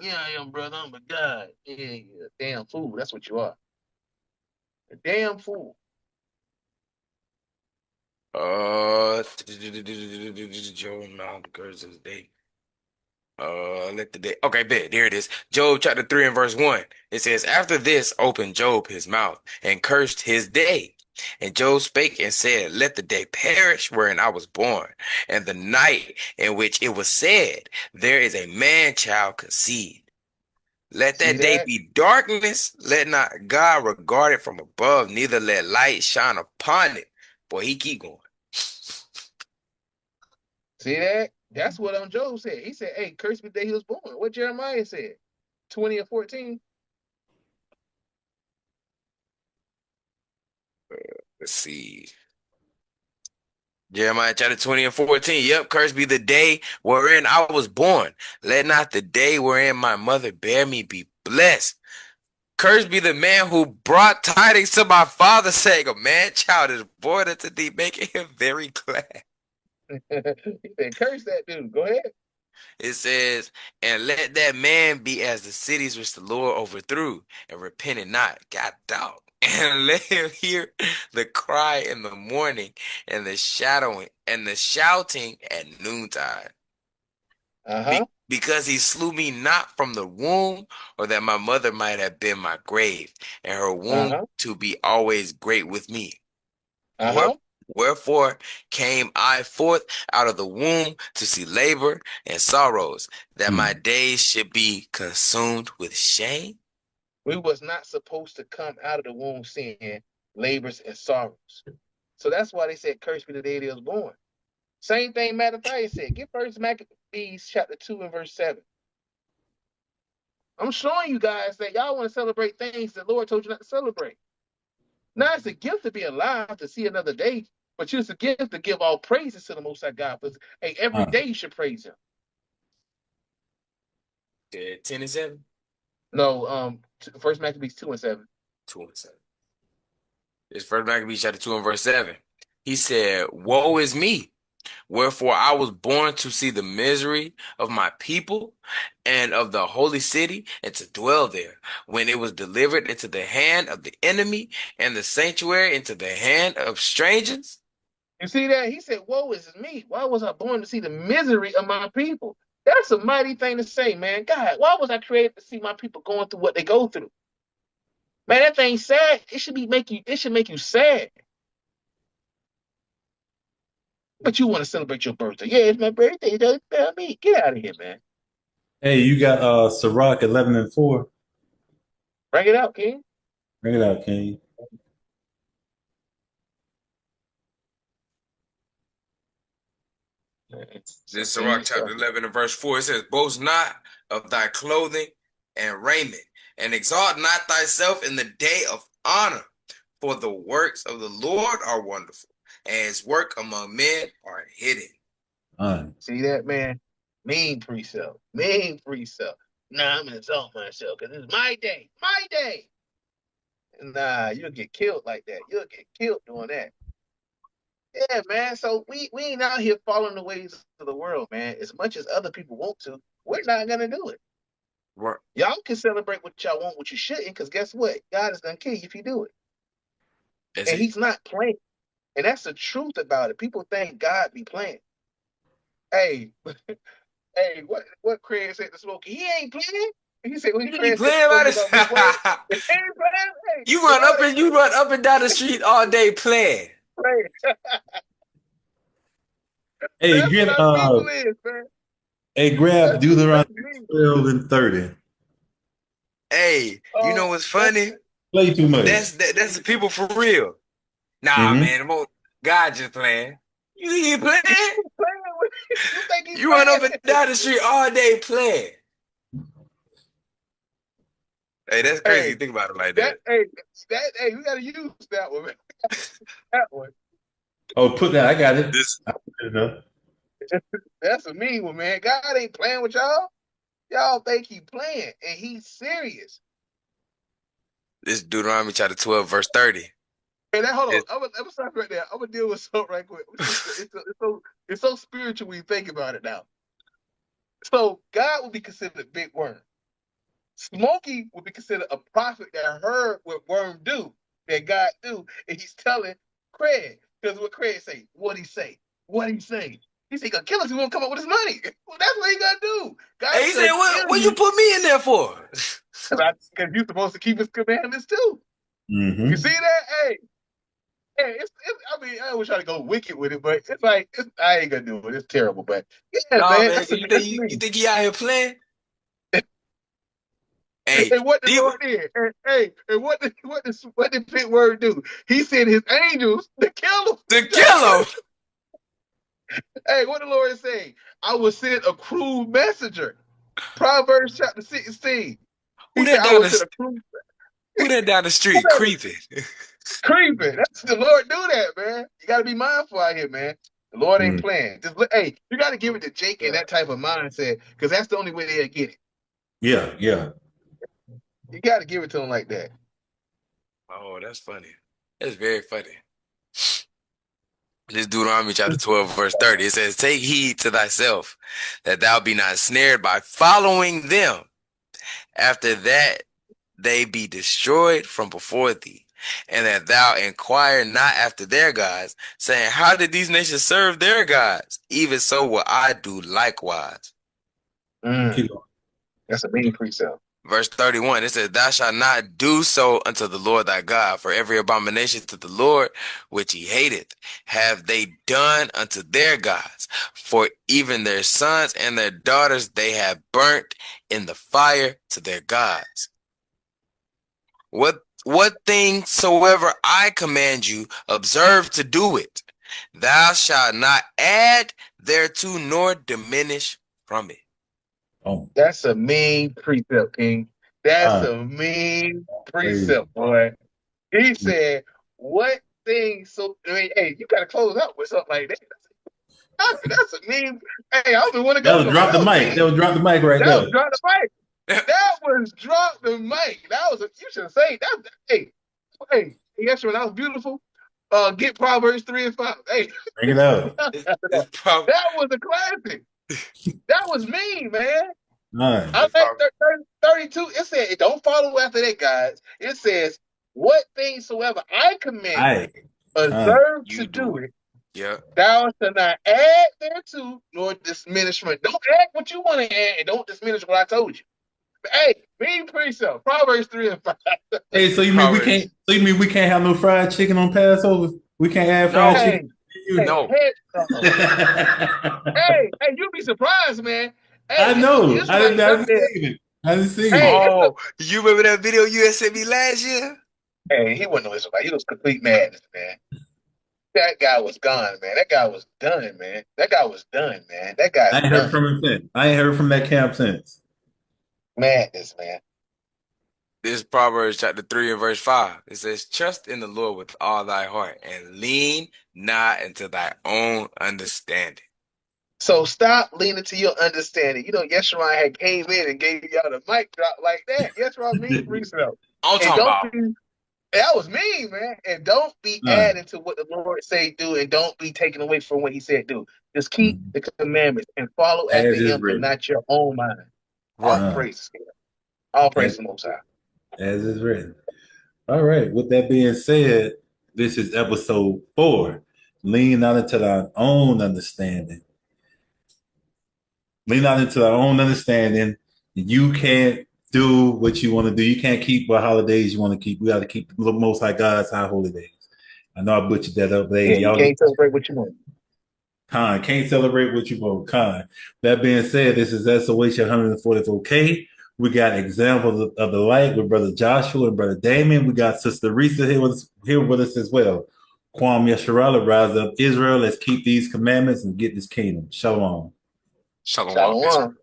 Speaker 5: Yeah, I am, brother. I'm a God. Yeah, yeah. Damn fool. That's what you are. A damn fool.
Speaker 6: Joe Mount the curse of his day. Let the day. Okay, bet. There it is. Job chapter 3 and verse 1. It says, after this opened Job his mouth and cursed his day. And Job spake and said, let the day perish wherein I was born, and the night in which it was said, there is a man child conceived. Let
Speaker 5: See
Speaker 6: that day
Speaker 5: that?
Speaker 6: be darkness. Let not God regard it from above, neither let light shine upon it. Boy, he keep going.
Speaker 5: See that? That's what Job said. He said, hey, curse me the day he was born. What Jeremiah said. 20 or 14.
Speaker 6: Let's see. Jeremiah chapter 20 and 14. Yep, cursed be the day wherein I was born. Let not the day wherein my mother bare me be blessed. Cursed be the man who brought tidings to my father, saying, a man child is born unto thee, making him very glad.
Speaker 5: He said, curse that dude. Go ahead.
Speaker 6: It says, and let that man be as the cities which the Lord overthrew, and repented not. God dog. And let him hear the cry in the morning, and the shadowing and the shouting at noontide.
Speaker 5: Uh-huh.
Speaker 6: Because he slew me not from the womb, or that my mother might have been my grave, and her womb
Speaker 5: Uh-huh.
Speaker 6: to be always great with me. Where,
Speaker 5: Uh-huh.
Speaker 6: wherefore came I forth out of the womb to see labor and sorrows, that my days should be consumed with shame?
Speaker 5: We was not supposed to come out of the womb seeing labors and sorrows. So that's why they said, curse be the day they was born. Same thing Mattathias said. Get first Maccabees chapter 2 and verse 7. I'm showing you guys that y'all want to celebrate things the Lord told you not to celebrate. Now it's a gift to be alive to see another day, but it's a gift to give all praises to the Most High God. But hey, every day you should praise Him.
Speaker 6: 10 and 7?
Speaker 5: No, First Maccabees 2 and 7.
Speaker 6: 2 and 7. It's First Maccabees chapter 2 and verse 7. He said, woe is me. Wherefore I was born to see the misery of my people and of the holy city, and to dwell there, when it was delivered into the hand of the enemy, and the sanctuary into the hand of strangers.
Speaker 5: You see that? He said, woe is me. Why was I born to see the misery of my people? That's a mighty thing to say, man. God, why was I created to see my people going through what they go through? Man, that thing's sad. It should make you sad. But you want to celebrate your birthday. Yeah, it's my birthday. Don't tell me. Get out of here, man.
Speaker 4: Hey, you got Sirach 11 and 4.
Speaker 5: Bring it out, King.
Speaker 4: Bring it out, King.
Speaker 6: This
Speaker 5: Some
Speaker 6: Sirach
Speaker 5: deep
Speaker 6: chapter
Speaker 5: stuff.
Speaker 6: 11 and verse 4, it says, boast not of thy clothing and raiment, and exalt not thyself in the day of honor, for the works of the Lord are wonderful, and his work among men are hidden.
Speaker 5: See that, man? Mean precept. Mean precept. Nah, I'm gonna exalt myself because it's my day. My day. Nah, you'll get killed like that. You'll get killed doing that. Yeah, man. So we ain't out here following the ways of the world, man. As much as other people want to, we're not gonna do it.
Speaker 6: Right.
Speaker 5: Y'all can celebrate what y'all want, what you shouldn't, because guess what? God is gonna kill you if you do it.
Speaker 6: Is
Speaker 5: And
Speaker 6: he?
Speaker 5: he's not playing. And that's the truth about it. People think God be playing. Hey, hey, what Craig said to Smokey, he ain't playing. He said when
Speaker 6: You
Speaker 5: Craig said to
Speaker 6: playing about
Speaker 5: Smokey
Speaker 6: this?
Speaker 5: about his word, he ain't playing. Hey,
Speaker 6: You
Speaker 5: the
Speaker 6: run
Speaker 5: Lord
Speaker 6: up
Speaker 5: ain't
Speaker 6: and you run up and down the street all day playing.
Speaker 5: playing.
Speaker 4: Hey,
Speaker 5: That's what
Speaker 4: get
Speaker 5: our people is, man.
Speaker 4: hey, grab
Speaker 5: That's
Speaker 4: Deuteronomy
Speaker 5: me.
Speaker 4: 12 and 30.
Speaker 6: Hey, you know
Speaker 5: Oh,
Speaker 6: what's funny?
Speaker 4: Play too much.
Speaker 6: That's the people for real. Nah,
Speaker 4: Mm-hmm.
Speaker 6: man, God just playing. You ain't playing.
Speaker 5: playing with you think he
Speaker 6: You run up and
Speaker 5: playing?
Speaker 6: down the street all day playing. Hey, that's crazy.
Speaker 5: Hey,
Speaker 6: You think about it like that.
Speaker 5: hey, we gotta use that one, man. That one.
Speaker 4: Oh, put that. I got it.
Speaker 6: This
Speaker 4: I put it up.
Speaker 5: That's a mean one, man. God ain't playing with y'all. Y'all think he playing, and he's serious.
Speaker 6: this Deuteronomy chapter 12, verse 30.
Speaker 5: Hey, that hold on.
Speaker 6: It,
Speaker 5: I'm gonna stop right there. I'm gonna deal with something right quick. It's so spiritual when you think about it now. So God would be considered a big worm. Smokey would be considered a prophet that heard what worm do, that God do, and he's telling Craig. Because what Craig say, what he say, what he say. He say he gonna kill us. He won't come up with his money. Well, that's what he gonna do.
Speaker 6: hey,
Speaker 5: God's
Speaker 6: he said,
Speaker 5: gonna kill
Speaker 6: what you
Speaker 5: you
Speaker 6: put me in there for?
Speaker 5: because you're supposed to keep his commandments too. You
Speaker 4: Mm-hmm.
Speaker 5: see that? Hey, I mean, I was trying to go wicked with it, but it's like I ain't gonna do it. It's terrible, but yeah,
Speaker 6: Nah,
Speaker 5: man,
Speaker 6: man,
Speaker 5: that's
Speaker 6: you
Speaker 5: me.
Speaker 6: think he out here playing? Hey,
Speaker 5: And what the
Speaker 6: deep,
Speaker 5: Lord did, and what did Pit Word do? He sent his angels to kill him,
Speaker 6: to
Speaker 5: to try to kill
Speaker 6: kill him.
Speaker 5: him. Hey, what the Lord is saying? I will send a cruel messenger. Proverbs chapter 16.
Speaker 6: Who
Speaker 5: He said,
Speaker 6: that
Speaker 5: I
Speaker 6: down
Speaker 5: will send
Speaker 6: the
Speaker 5: a cruel
Speaker 6: who that down the street creeping?
Speaker 5: creeping. That's the Lord do that, man. You gotta be mindful out here, man. The Lord ain't
Speaker 4: Mm.
Speaker 5: playing. Just look, hey, you gotta give it to Jake in
Speaker 6: Yeah.
Speaker 5: that type of mindset, because that's the only way they'll get it.
Speaker 4: Yeah, yeah.
Speaker 5: You gotta give it to them like that.
Speaker 6: Oh, that's funny. That's very funny. This Deuteronomy chapter 12, verse 30. It says, take heed to thyself, that thou be not snared by following them. After that, they be destroyed from before thee, and that thou inquire not after their gods, saying, how did these nations serve their gods? Even so will I do likewise.
Speaker 5: Mm,
Speaker 4: Keep going.
Speaker 5: that's a mean precept.
Speaker 6: Verse 31, it says, thou shalt not do so unto the Lord thy God, for every abomination to the Lord which he hateth have they done unto their gods. For even their sons and their daughters they have burnt in the fire to their gods. What thing soever I command you, observe to do it. Thou shalt not add thereto nor diminish from it.
Speaker 4: Oh,
Speaker 5: That's a mean precept, King. That's
Speaker 4: God.
Speaker 5: a mean
Speaker 4: Praise.
Speaker 5: precept, boy. He said, what thing so I mean, hey, you gotta close up with something like that. That's a mean. Hey, I don't even want to
Speaker 4: That
Speaker 5: go
Speaker 4: was
Speaker 5: no more.
Speaker 4: drop
Speaker 5: That
Speaker 4: the
Speaker 5: was
Speaker 4: mic. That
Speaker 5: mean.
Speaker 4: was drop the mic right
Speaker 5: That
Speaker 4: there.
Speaker 5: was drop the mic. That was drop the mic. That was you should say that. Yes, sir. That was beautiful. Get Proverbs 3 and 5. Hey,
Speaker 4: Bring it out.
Speaker 6: It's probably
Speaker 5: that was a classic. That was mean, man.
Speaker 4: All right.
Speaker 5: I
Speaker 6: it's
Speaker 5: like
Speaker 6: probably
Speaker 5: 32. It said, it don't follow after that, guys. It says, what things soever I
Speaker 4: All
Speaker 5: command you,
Speaker 4: right.
Speaker 5: observe to
Speaker 6: you
Speaker 5: do
Speaker 6: do.
Speaker 5: it.
Speaker 6: Yeah.
Speaker 5: Thou shalt not add thereto, nor diminish from it. Don't add what you want to add, and don't diminish what I told you. Hey, being precept. Proverbs 3 and 5.
Speaker 4: Hey, so you mean we
Speaker 6: Proverbs.
Speaker 4: can't? So you mean we can't have no fried chicken on Passover? We can't add fried
Speaker 6: No,
Speaker 4: chicken.
Speaker 5: Hey, hey,
Speaker 6: no.
Speaker 5: heck no. Hey, you'll be surprised, man. Hey,
Speaker 4: I
Speaker 5: it's some
Speaker 4: know. I
Speaker 5: Israelites out
Speaker 4: didn't
Speaker 5: there.
Speaker 4: see it. I didn't see
Speaker 5: Hey,
Speaker 4: it.
Speaker 5: it's a
Speaker 6: Oh, you remember that video you had sent me last year?
Speaker 5: hey, he wasn't no Israelite. He was complete madness, man. That guy was gone, man. That guy was done, man. That guy was done, man. That
Speaker 4: I
Speaker 5: guy's
Speaker 4: ain't heard
Speaker 5: done.
Speaker 4: from him since. I ain't heard from that camp since.
Speaker 5: Madness, man.
Speaker 6: This is Proverbs chapter 3 and verse 5. It says, trust in the Lord with all thy heart and lean not into thy own understanding.
Speaker 5: So stop leaning to your understanding. You know, Yeshua had came in and gave y'all the mic drop like that. Yeshua mean for himself.
Speaker 6: I'm
Speaker 5: And
Speaker 6: talking
Speaker 5: don't
Speaker 6: about.
Speaker 5: be that was mean, man. And don't be
Speaker 4: All right.
Speaker 5: adding to what the Lord say do, and don't be taken away from what He said do. Just keep the commandments and follow
Speaker 4: As
Speaker 5: after
Speaker 4: is
Speaker 5: Him and
Speaker 4: written.
Speaker 5: not your own mind.
Speaker 6: Right.
Speaker 5: All
Speaker 4: All right.
Speaker 5: praise. All praise to the Most High.
Speaker 4: As is written. All right. With that being said, this is episode 4. Lean not into thy own understanding. Lean not into thy own understanding. You can't do what you want to do. You can't keep what holidays you want to keep. We got to keep the Most High God's high holy days. I know I butchered that up.
Speaker 5: Yeah, you can't celebrate what you want.
Speaker 4: Can't celebrate what you want. That being said, this is SOH 144K. We got examples of the light with Brother Joshua and Brother Damon. We got Sister Risa here with us as well. Kwam Yasharala, rise up Israel. Let's keep these commandments and get this kingdom. Shalom.
Speaker 6: Shalom.
Speaker 5: Shalom.